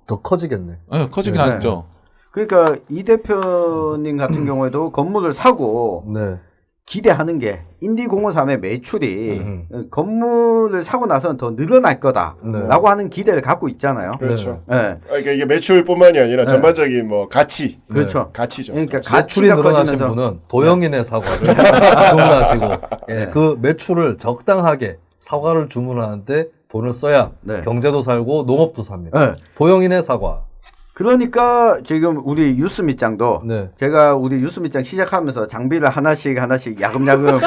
더 커지겠네. 네, 커지긴 네. 하죠. 그러니까 이 대표님 같은 경우에도 건물을 사고 네. 기대하는 게 인디공허삼의 매출이 건물을 사고 나서는 더 늘어날 거다라고 하는 기대를 갖고 있잖아요. 그렇죠. 네. 그러니까 이게 매출뿐만이 아니라 전반적인 뭐 가치, 그렇죠. 가치죠. 그러니까 매출이 가치가 늘어나신 커지면서 분은 도영인의 사과를 주문하시고 예, 그 매출을 적당하게 사과를 주문하는데 돈을 써야 네. 경제도 살고 농업도 삽니다. 네. 도영인의 사과. 그러니까 지금 우리 유스 밑장도 네. 제가 우리 유스 밑장 시작하면서 장비를 하나씩 야금야금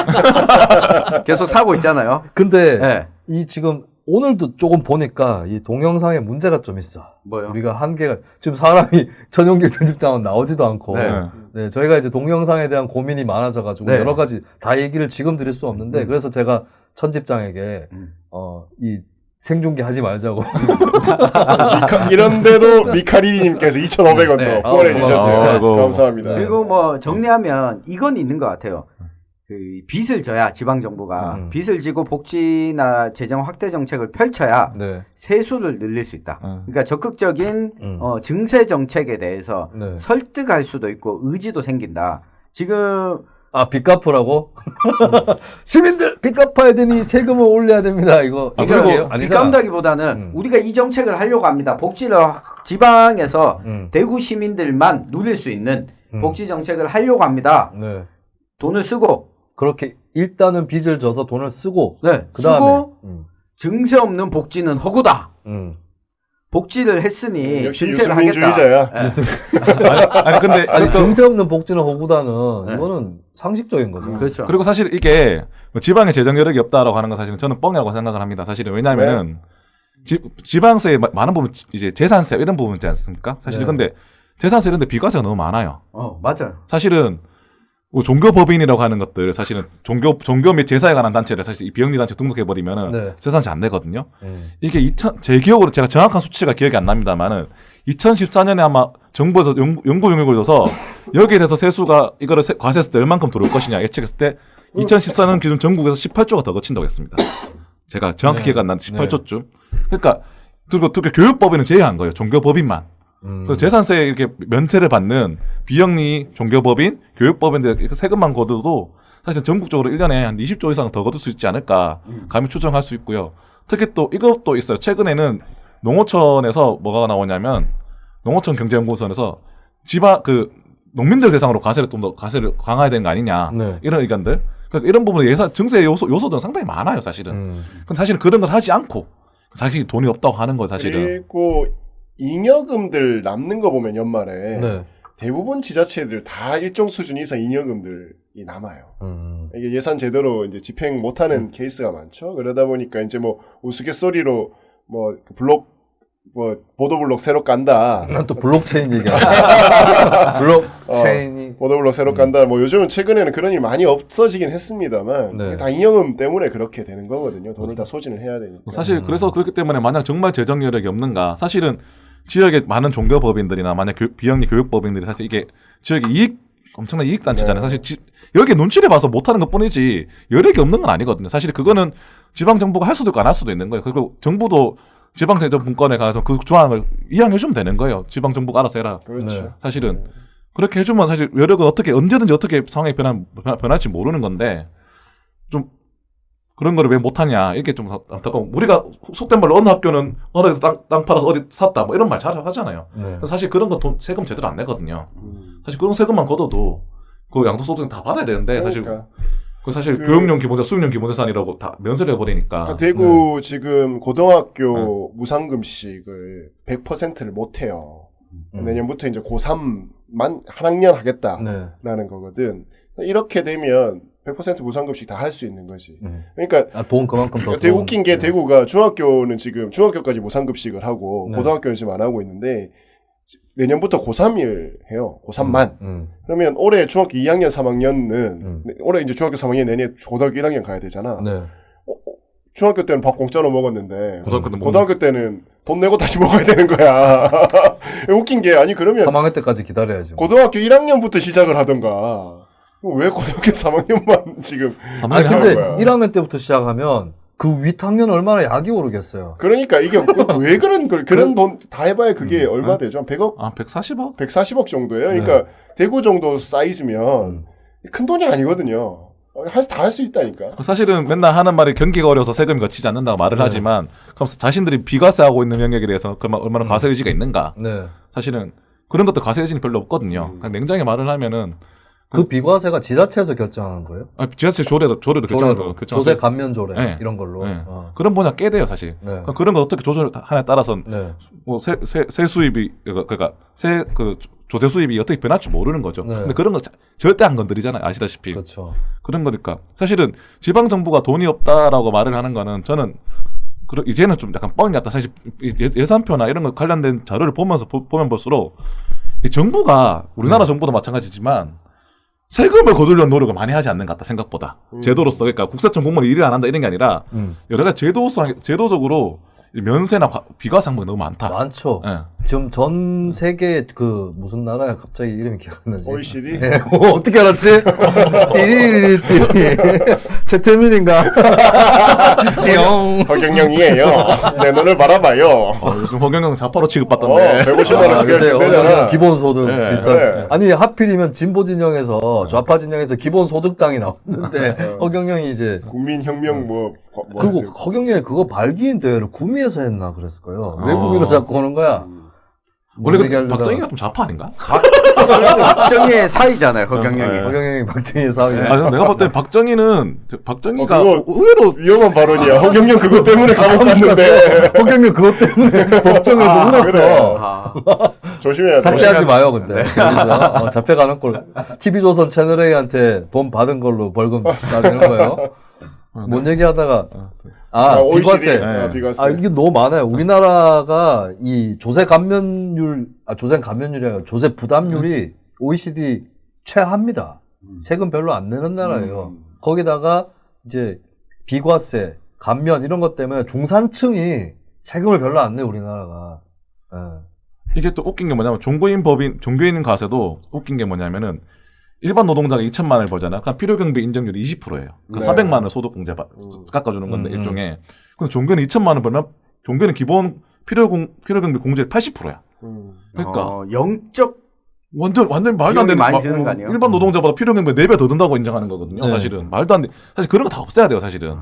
계속 사고 있잖아요. 근데 네. 이 지금 오늘도 조금 보니까 이 동영상에 문제가 좀 있어. 뭐요? 우리가 한계가 지금 사람이 전용길 편집장은 나오지도 않고 네. 네, 저희가 이제 동영상에 대한 고민이 많아져가지고 네. 여러 가지 다 얘기를 지금 드릴 수 없는데 그래서 제가 천집장에게 이 생중계 하지 말자고. 이런데도 미카리님께서 2,500원 네. 더 후원해 주셨어요. 아이고. 감사합니다. 그리고 뭐 정리하면 이건 있는 것 같아요. 그 빚을 져야 지방 정부가 빚을 지고 복지나 재정 확대 정책을 펼쳐야 네. 세수를 늘릴 수 있다. 그러니까 적극적인 증세 정책에 대해서 네. 설득할 수도 있고 의지도 생긴다. 지금 빚 갚으라고? 시민들 빚 갚아야 되니 세금을 올려야 됩니다. 이거 그리고 아니잖아. 빚감다기보다는 우리가 이 정책을 하려고 합니다. 복지를 지방에서 대구 시민들만 누릴 수 있는 복지 정책을 하려고 합니다. 네. 돈을 쓰고 그렇게 일단은 빚을 져서 돈을 쓰고 그다음에 쓰고 증세 없는 복지는 허구다. 복지를 했으니 역시 증세를 하겠다. 유승민주의자야. 아니 근데 아니 증세 없는 복지는 호구다는 이거는 상식적인 거죠. 그렇죠. 그리고 사실 이게 뭐 지방에 재정 여력이 없다라고 하는 건 사실은 저는 뻥이라고 생각을 합니다. 사실은 왜냐하면은 지방세 많은 부분 이제 재산세 이런 부분 있지 않습니까? 사실 근데 재산세 이런 데 비과세가 너무 많아요. 맞아요. 사실은 뭐 종교법인이라고 하는 것들 사실은 종교 및 제사에 관한 단체를 사실 이 비영리 단체 등록해 버리면은 재산세 안 내거든요. 이게 제 기억으로 제가 정확한 수치가 기억이 안 납니다만은 2014년에 아마 정부에서 연구 용역을 줘서 여기에 대해서 세수가 이거를 과세했을 때 얼만큼 들어올 것이냐 예측했을 때 2014년 기준 전국에서 18조가 더 거친다고 했습니다. 제가 정확히 기억 안 나는데 18조쯤. 그러니까 특히 교육법인은 제외한 거예요. 종교법인만. 그래서 재산세 이렇게 면세를 받는 비영리 종교법인, 교육법인들 세금만 거둬도 사실 전국적으로 1년에 한 20조 이상 더 거둘 수 있지 않을까 감히 추정할 수 있고요. 특히 또 이것도 있어요. 최근에는 농어촌에서 뭐가 나오냐면 농어촌 경제연구원에서 농민들 대상으로 과세를 좀 더 강화해야 되는 거 아니냐 이런 의견들. 그러니까 이런 부분에 증세 요소들은 상당히 많아요, 사실은. 근데 사실은 그런 걸 하지 않고 자신이 돈이 없다고 하는 거예요, 사실은. 그리고 잉여금들 남는 거 보면 연말에 대부분 지자체들 다 일정 수준 이상 잉여금들이 남아요. 이게 예산 제대로 이제 집행 못하는 케이스가 많죠. 그러다 보니까 이제 뭐 우스갯소리로 뭐 보도블록 새로 깐다. 난 또 블록체인 얘기하고 블록체인이 보도블록 새로 깐다. 뭐 요즘은 최근에는 그런 일이 많이 없어지긴 했습니다만 다 잉여금 때문에 그렇게 되는 거거든요. 돈을 다 소진을 해야 되니까. 사실 그래서 그렇기 때문에 만약 정말 재정 여력이 없는가 사실은 지역의 많은 종교법인들이나 만약 비영리 교육법인들이 사실 이게 지역의 엄청난 이익 단체잖아요. 사실 여기에 눈치를 봐서 못하는 것뿐이지 여력이 없는 건 아니거든요. 사실 그거는 지방 정부가 할 수도 있고 안 할 수도 있는 거예요. 그리고 정부도 지방재정분권에 관해서 그 조항을 이양해주면 되는 거예요. 지방 정부가 알아서 해라. 그렇죠. 사실은 그렇게 해주면 사실 여력은 언제든지 어떻게 상황이 변할지 모르는 건데 좀 그런 거를 왜 못하냐 이게 좀 안타까워. 우리가 속된 말로 어느 학교는 어느 땅 팔아서 어디 샀다 뭐 이런 말 잘 하잖아요. 사실 그런 건 세금 제대로 안 내거든요. 사실 그런 세금만 걷어도 그 양도소득은 다 받아야 되는데 사실 교육용 기본세, 수육용 기본세산이라고 다 면세를 해버리니까. 그러니까 대구 지금 고등학교 무상급식을 100%를 못해요. 내년부터 이제 고3만 한 학년 하겠다라는 거거든. 이렇게 되면 100% 무상급식 다 할 수 있는 거지. 그러니까 돈 그만큼 더. 되게 웃긴 게 대구가 중학교는 지금 중학교까지 무상급식을 하고 고등학교는 지금 안 하고 있는데 내년부터 고3을 해요. 고3만. 그러면 올해 중학교 2학년, 3학년은 올해 이제 중학교 3학년 내내 고등학교 1학년 가야 되잖아. 중학교 때는 밥 공짜로 먹었는데 고등학교 때는 돈 내고 다시 먹어야 되는 거야. 웃긴 게 아니 그러면 3학년 때까지 기다려야지. 고등학교 1학년부터 시작을 하던가. 왜 고등학교 3학년만 지금 아니 근데 1학년 때부터 시작하면 그 윗학년 얼마나 약이 오르겠어요. 그러니까 이게 왜 그런 돈 다 해봐야 그게 얼마 되죠? 한 100억? 140억? 140억 정도예요. 그러니까 대구 정도 사이즈면 큰 돈이 아니거든요. 다 할 수 있다니까. 사실은 맨날 하는 말이 경기가 어려워서 세금이 거치지 않는다고 말을 하지만 그럼 자신들이 비과세하고 있는 영역에 대해서 얼마나 과세 의지가 있는가? 사실은 그런 것도 과세 의지는 별로 없거든요. 그냥 냉정하게 말을 하면은 그 비과세가 지자체에서 결정하는 거예요? 지자체 조례로 결정하는 조세 감면 조례 이런 걸로. 그런 분야 꽤 돼요 사실. 그런 거 어떻게 조절하냐에 따라서 뭐 세 수입이 그러니까 조세 수입이 어떻게 변할지 모르는 거죠. 근데 그런 거 절대 안 건드리잖아요. 아시다시피. 그렇죠. 그런 거니까 사실은 지방 정부가 돈이 없다라고 말을 하는 거는 저는 이제는 좀 약간 뻥이 같다. 사실 예산표나 이런 거 관련된 자료를 보면 볼수록 이 정부가 우리나라 정부도 마찬가지지만 세금을 거두려는 노력을 많이 하지 않는 것 같다 생각보다. 제도로서 그러니까 국세청 공무원이 일을 안 한다 이런 게 아니라 여러 가지 제도적으로 면세나 비과세 항목이 너무 많다. 많죠. 예. 지금 전 세계 그 무슨 나라야 갑자기 이름이 기억 안 나지? OECD? 예, 어떻게 알았지? 띠리리리띠 최태민인가? 띠용. 허경영이에요. 내 눈을 바라봐요. 요즘 허경영 자파로 어, 취급받던데. 150만 원씩 글쎄요, 되잖아. 기본소득 네. 비슷한. 네. 아니 하필이면 진보 진영에서 좌파 진영에서 기본소득당이 나왔는데 허경영이 이제 국민혁명 뭐 그리고 허경영이 그거 발기인 대회를 구미에서 했나 그랬을 거예요. 외국인으로 자꾸 오는 거야. 원래 그 얘기하려다가- 박정희가 좀 좌파 아닌가? 박정희의 사이잖아요, 허경영이. 네. 허경영이 박정희 사위. 아, 내가 볼 때 박정희가 그거 의외로 위험한 발언이야. 허경영 그것 때문에 감옥 갔는데 허경영 그것 때문에 법정에서 울었어. 그래. 아, 조심해야 돼. 삭제하지 마요, 근데. 재밌어. 잡혀가는 꼴. TV조선 채널A한테 돈 받은 걸로 벌금 나되는 거예요. 뭔 얘기하다가, OECD. 비과세. 네. 비과세. 이게 너무 많아요. 우리나라가 이 조세 감면율이 아니라 조세 부담률이 OECD 최하입니다. 세금 별로 안 내는 나라예요. 거기다가 이제 비과세, 감면 이런 것 때문에 중산층이 세금을 별로 안 내요, 우리나라가. 예. 이게 또 웃긴 게 뭐냐면 종교인 과세도 웃긴 게 뭐냐면은 일반 노동자가 2천만 원을 벌잖아. 그럼 필요경비 인정률이 20%예요. 그 네. 400만 원을 소득공제 깎아주는 건데 일종의. 근데 종교는 2천만 원 벌면 종교는 기본 필요경비 공제 80%야. 그러니까 영적 완전 말도 안 비용이 되는 많이 드는 거 아니에요? 일반 노동자보다 필요경비 4배 더 든다고 인정하는 거거든요. 네. 사실은 말도 안 돼. 사실 그런 거 다 없애야 돼요. 사실은.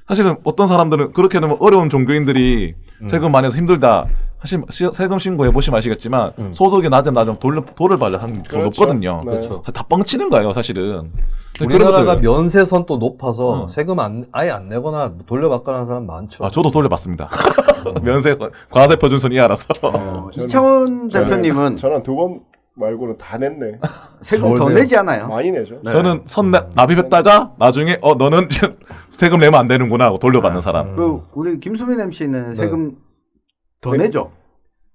사실은 어떤 사람들은 그렇게 되면 어려운 종교인들이 세금 많이 내서 힘들다. 사실 세금 신고해 보시면 아시겠지만 소득이 낮으면 돌을 발려 하는 게 더 그렇죠. 높거든요. 네. 그렇죠. 다 뻥치는 거예요, 사실은. 우리나라가 그런 것들- 면세선도 높아서 세금 아예 안 내거나 돌려받거나 하는 사람 많죠. 저도 돌려받습니다. 면세 과세 표준선 이하라서. 이창원 대표님은 저는 2번 말고는 다 냈네. 세금 더 저는요. 내지 않아요? 많이 내죠. 네. 저는 납입했다가 나중에 너는 세금 내면 안 되는구나 하고 돌려받는 사람. 그 우리 김수민 MC는 세금 더 내죠?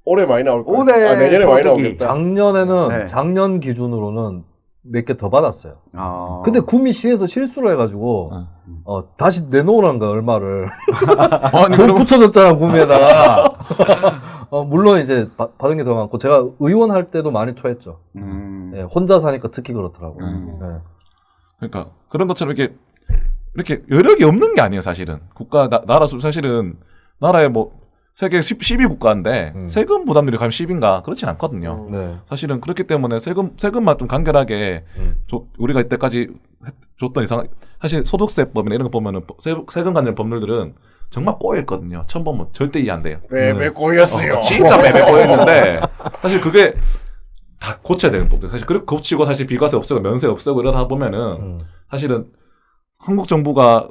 올해 많이 나올 거예요. 올해 내년에 많이 소득이 나오겠다. 작년에는 네. 작년 기준으로는 몇 개 더 받았어요. 아. 근데 구미시에서 실수를 해가지고 다시 내놓으라는 거야 얼마를. 아니 돈 그럼 붙여줬잖아 구미에다가. 물론 이제 받은 게 더 많고 제가 의원 할 때도 많이 토했죠. 예, 혼자 사니까 특히 그렇더라고요. 예. 그러니까 그런 것처럼 이렇게 여력이 없는 게 아니에요, 사실은. 나라 사실은 나라에 뭐 세계 10위 국가인데 세금 부담률이 과연 10인가 그렇진 않거든요. 네. 사실은 그렇기 때문에 세금만 좀 간결하게 우리가 이때까지 줬던 이상 사실 소득세법이나 이런 거 보면은 세금 관련 법률들은 정말 꼬여있거든요. 처음 보면 절대 이해 안 돼요. 왜 꼬였어요? 진짜 매매 꼬였는데 사실 그게 다 고쳐야 되는 법들. 사실 그렇게 고치고 사실 비과세 없애고 면세 없애고 이러다 보면은 사실은 한국 정부가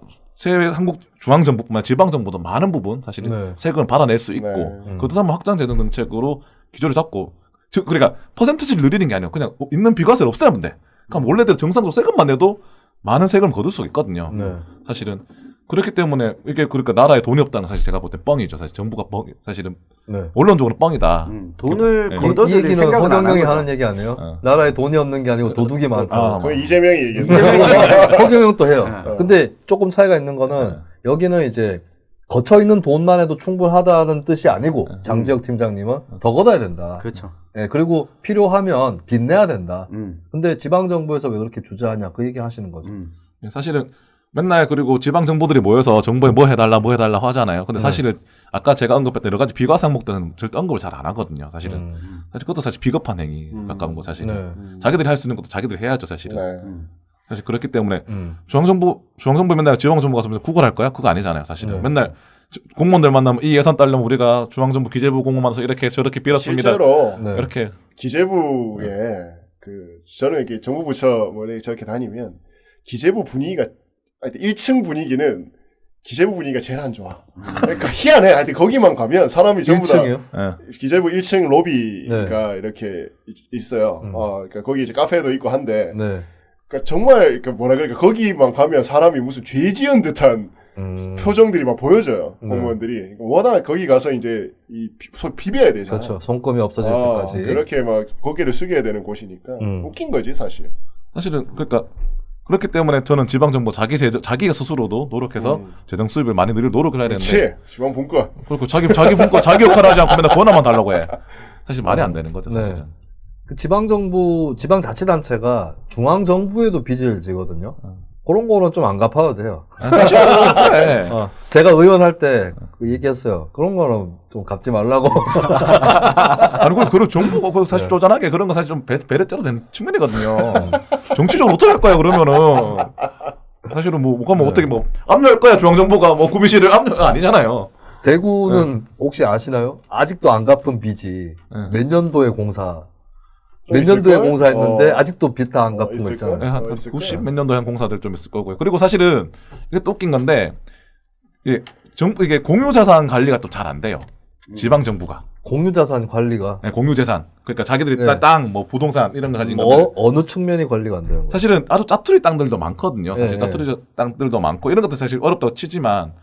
한국 중앙 정부뿐만 아니라 지방 정부도 많은 부분 사실은 네. 세금을 받아낼 수 있고 네. 그것도 한번 확장 재정 정책으로 기조를 잡고 그러니까 퍼센트지를 늘리는 게 아니고 그냥 있는 비과세를 없애면 돼. 그럼 원래대로 정상적으로 세금만 내도 많은 세금을 거둘 수 있거든요. 네. 사실은 그렇기 때문에 이게 그러니까 나라에 돈이 없다는 건 사실 제가 볼 땐 뻥이죠. 사실 정부가 사실은 네. 원론적으로 뻥이다. 돈을 네. 이 걷어들일 얘기는 생각은 안 허경영이 하는 하는 거죠. 얘기 아니에요? 나라에 돈이 없는 게 아니고 도둑이 많다. 그건 이재명이 얘기했어. 허경영도 해요. 근데 조금 차이가 있는 거는 여기는 이제 거쳐 있는 돈만 해도 충분하다는 뜻이 아니고 장지혁 팀장님은 더 걷어야 된다. 그렇죠. 예, 그리고 필요하면 빚내야 된다. 음. 근데 지방 정부에서 왜 그렇게 주저하냐 그 얘기 하시는 거죠. 사실은 맨날 그리고 지방 정부들이 모여서 정부에 뭐 해달라 하잖아요. 근데 사실은 아까 제가 언급했던 여러 가지 비과세 항목들은 절대 언급을 잘 안 하거든요. 사실은 사실 그것도 사실 비겁한 행위 가까운 거 사실은 네. 자기들이 할 수 있는 것도 자기들이 해야죠 사실은. 네. 사실 그렇기 때문에 중앙정부 맨날 지방정부 가서 구걸할 거야? 그거 아니잖아요 사실은. 네. 맨날 공무원들 만나면 이 예산 따려면 우리가 중앙정부 기재부 공무원 만나서 이렇게 저렇게 빌었습니다. 실제로 네. 이렇게 기재부에 저는 이렇게 정부 부처 뭐 이렇게 저렇게 다니면 기재부 분위기가 하여튼 1층 분위기는 기재부 분위기가 제일 안 좋아. 그러니까 희한해. 하여튼 거기만 가면 사람이 전부 다 1층이요? 예. 기재부 1층 로비가 이렇게 있어요. 그러니까 거기 이제 카페도 있고 한데, 네. 그러니까 정말 그러니까 뭐라 그럴까 거기만 가면 사람이 무슨 죄 지은 듯한 표정들이 막 보여져요. 공무원들이. 워낙 거기 가서 이제 비벼야 되잖아. 그렇죠. 손금이 없어질 때까지. 그렇게 막 고개를 숙여야 되는 곳이니까 웃긴 거지 사실. 사실은 그러니까 그렇기 때문에 저는 지방정부 자기가 스스로도 노력해서 재정 수입을 많이 늘릴 노력을 해야 되는데. 그렇지. 지방 분과. 그리고 자기 분과 자기 역할을 하지 않고 맨날 권한만 달라고 해. 사실 말이 안 되는 거죠, 사실은. 그 지방자치단체가 중앙정부에도 빚을 지거든요. 그런 거는 좀 안 갚아도 돼요. 사실은 그래. 제가 의원 할 때 얘기했어요. 그런 거는 좀 갚지 말라고. 아니, 그런 정부가 사실 쪼잔하게 그런 거 사실 좀 배려 째도 되는 측면이거든요. 정치적으로 어떻게 할 거야, 그러면은. 사실은 뭐 어떻게 뭐, 압류할 거야, 중앙정부가 뭐 구미시를 압류가 아니잖아요. 대구는 혹시 아시나요? 아직도 안 갚은 빚이 몇 년도에 몇 년도에 있을걸? 공사했는데 아직도 빚 다 안 갚은 거 있을걸? 있잖아요. 네, 한 있을 90 거야. 몇 년도에 한 공사들 좀 있을 거고요. 그리고 사실은 이게 또 웃긴 건데, 이게 공유자산 관리가 또 잘 안 돼요. 지방정부가. 공유자산 관리가 네, 공유재산. 그러니까 자기들이 네. 땅, 뭐 부동산 이런 거 가진 건데. 어느 측면이 관리가 안 되는 거예요? 사실은 아주 짜투리 땅들도 많거든요. 사실 네. 짜투리 땅들도 많고 이런 것도 사실 어렵다고 치지만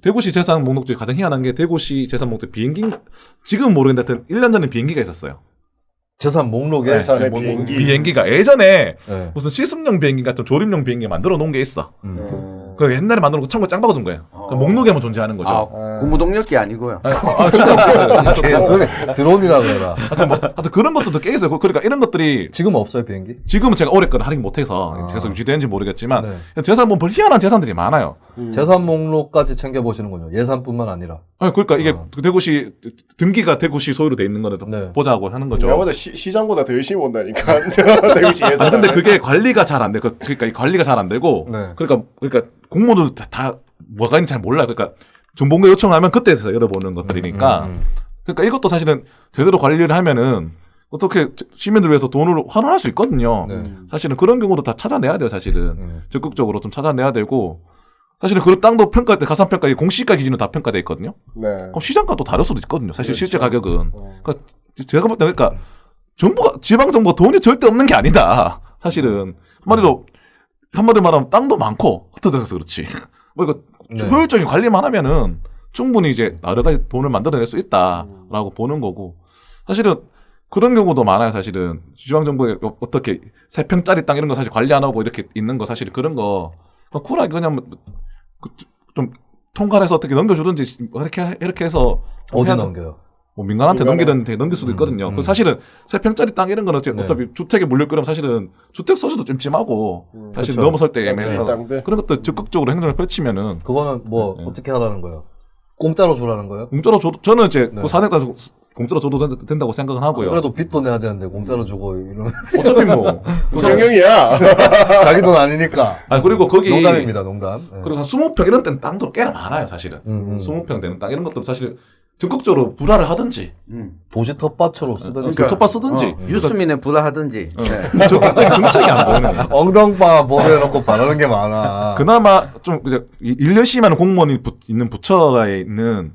대구시 재산 목록 중에 가장 희한한 게 대구시 재산 목록 비행기 지금 모르겠는데 하여튼 1년 전에 비행기가 있었어요. 재산 목록에 재산의 뭐 비행기. 비행기가 예전에 네. 무슨 실습용 비행기 같은 조립용 비행기 만들어 놓은 게 있어. 그 옛날에 만들어 놓고 창고에 짱 박아둔 거예요. 그 목록에만 존재하는 거죠. 아, 구무동력기 아니고요. 진짜 있어요. 개소리 드론이라고 해라. 하여튼 그런 것도 꽤 있어요. 그러니까 이런 것들이 지금 없어요 비행기? 지금은 제가 올해 거는 할인 못해서 계속 유지되는지 모르겠지만 네. 재산 보면 희한한 재산들이 많아요. 재산 목록까지 챙겨 보시는군요. 예산뿐만 아니라. 그러니까 이게 대구시 등기가 대구시 소유로 돼 있는 거를 네. 보자고 하는 거죠. 내가보다 시장보다 더 열심히 본다니까. 대구시에서. 근데 그게 관리가 잘 안 돼. 그러니까 이 관리가 잘 안 되고, 네. 그러니까 공무원들 다 뭐가 있는지 잘 몰라요. 그러니까 정보공개 요청하면 그때서 열어보는 것들이니까. 그러니까 이것도 사실은 제대로 관리를 하면은 어떻게 시민들 위해서 돈을 환원할 수 있거든요. 네. 사실은 그런 경우도 다 찾아내야 돼요. 사실은 적극적으로 좀 찾아내야 되고. 사실은 그 땅도 평가할 때 가산평가 공시가 기준으로 다 평가돼 있거든요. 네. 그럼 시장가도 다를 수도 있거든요. 사실 그렇죠. 실제 가격은. 그러니까 제가 볼 때 그러니까 정부가 지방 정부가 돈이 절대 없는 게 아니다. 사실은 한마디로 말하면 땅도 많고 흩어져서 그렇지. 뭐 이거 네. 효율적인 관리만 하면은 충분히 이제 여러 가지 돈을 만들어낼 수 있다라고 보는 거고 사실은 그런 경우도 많아요. 사실은 지방 정부에 어떻게 3평짜리 땅 이런 거 사실 관리 안 하고 이렇게 있는 거 사실 그런 거 쿨하게 그냥 좀 통과해서 어떻게 넘겨주든지 이렇게 해서 어디 해야- 넘겨요? 뭐 민간한테 민간에. 넘기든 넘길 수도 있거든요. 그 사실은 3평짜리 땅 이런 거는 네. 어차피 주택에 물릴 거면 사실은 주택 소지도 찜찜하고 사실 그렇죠. 넘어설 때 땅들, 애매해서 땅들. 그런 것들 적극적으로 행정을 펼치면은 그거는 뭐 어떻게 하라는 거예요? 공짜로 주라는 거예요? 공짜로 줘도 저는 이제 네. 그 사내 따서 공짜로 줘도 된다고 생각은 하고요. 그래도 빚도 내야 되는데 공짜로 주고 이러면 어차피 뭐 정영이야. 자기 돈 아니니까. 아니 그리고 거기 농담입니다, 농담. 네. 그리고 한 20평 이런 데는 땅도 꽤나 많아요, 사실은. 20평 되는 땅 이런 것도 사실 적극적으로 불화를 하든지 도시 텃밭으로 쓰든지. 그 텃밭 쓰든지 유스민에 불화하든지. 적극적인 정책이 안 보이는 거예요. 엉덩방아 보내놓고 바라는 게 많아. 그나마 좀 이제 일 열심히 하는 공무원이 있는 부처에 있는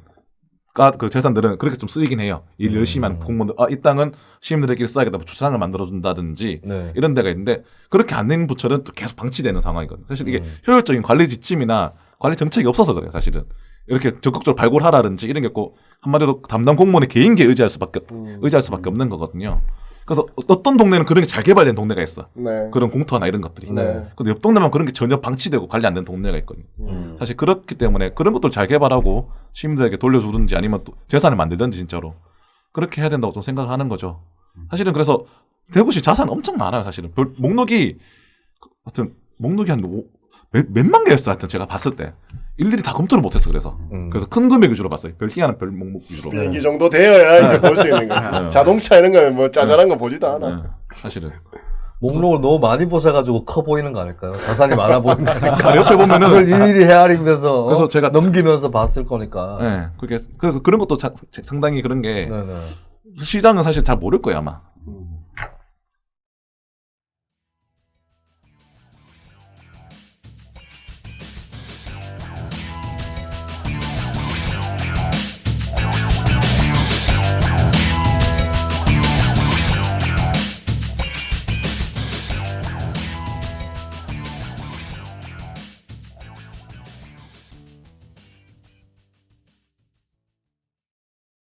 그 재산들은 그렇게 좀 쓰이긴 해요. 일 열심히 하는 공무원들 이 땅은 시민들에게 써야겠다 주차장을 만들어준다든지 네. 이런 데가 있는데 그렇게 안 되는 부처는 또 계속 방치되는 상황이거든요. 사실 이게 효율적인 관리 지침이나 관리 정책이 없어서 그래요. 사실은 이렇게 적극적으로 발굴하라든지 이런 게 없고 한마디로 담당 공무원의 개인기에 의지할 수밖에 없는 거거든요. 그래서 어떤 동네는 그런 게 잘 개발된 동네가 있어. 네. 그런 공터나 이런 것들이. 네. 근데 옆 동네만 그런 게 전혀 방치되고 관리 안 된 동네가 있거든요. 사실 그렇기 때문에 그런 것들 잘 개발하고 시민들에게 돌려주든지 아니면 또 재산을 만들든지 진짜로 그렇게 해야 된다고 좀 생각하는 거죠. 사실은 그래서 대구시 자산 엄청 많아요. 사실은 목록이 하여튼 목록이 한 몇만 개였어. 하여튼 제가 봤을 때 일일이 다 검토를 못했어. 그래서 큰 금액 위주로 봤어요. 별 희한한 별 목록 위주로. 비행기 정도 되어야 이제 볼 수 있는 거지. 자동차 이런 거는 뭐 짜잘한 거 보지도 않아. 네, 사실은. 목록을 너무 많이 보셔가지고 커 보이는 거 아닐까요? 자산이 많아 보이는 거 아닐까요? 아, 옆에 보면은 그걸 일일이 헤아리면서 그래서 제가 넘기면서 봤을 거니까. 네, 그게 그런 것도 상당히 그런 게 네네. 시장은 사실 잘 모를 거예요 아마.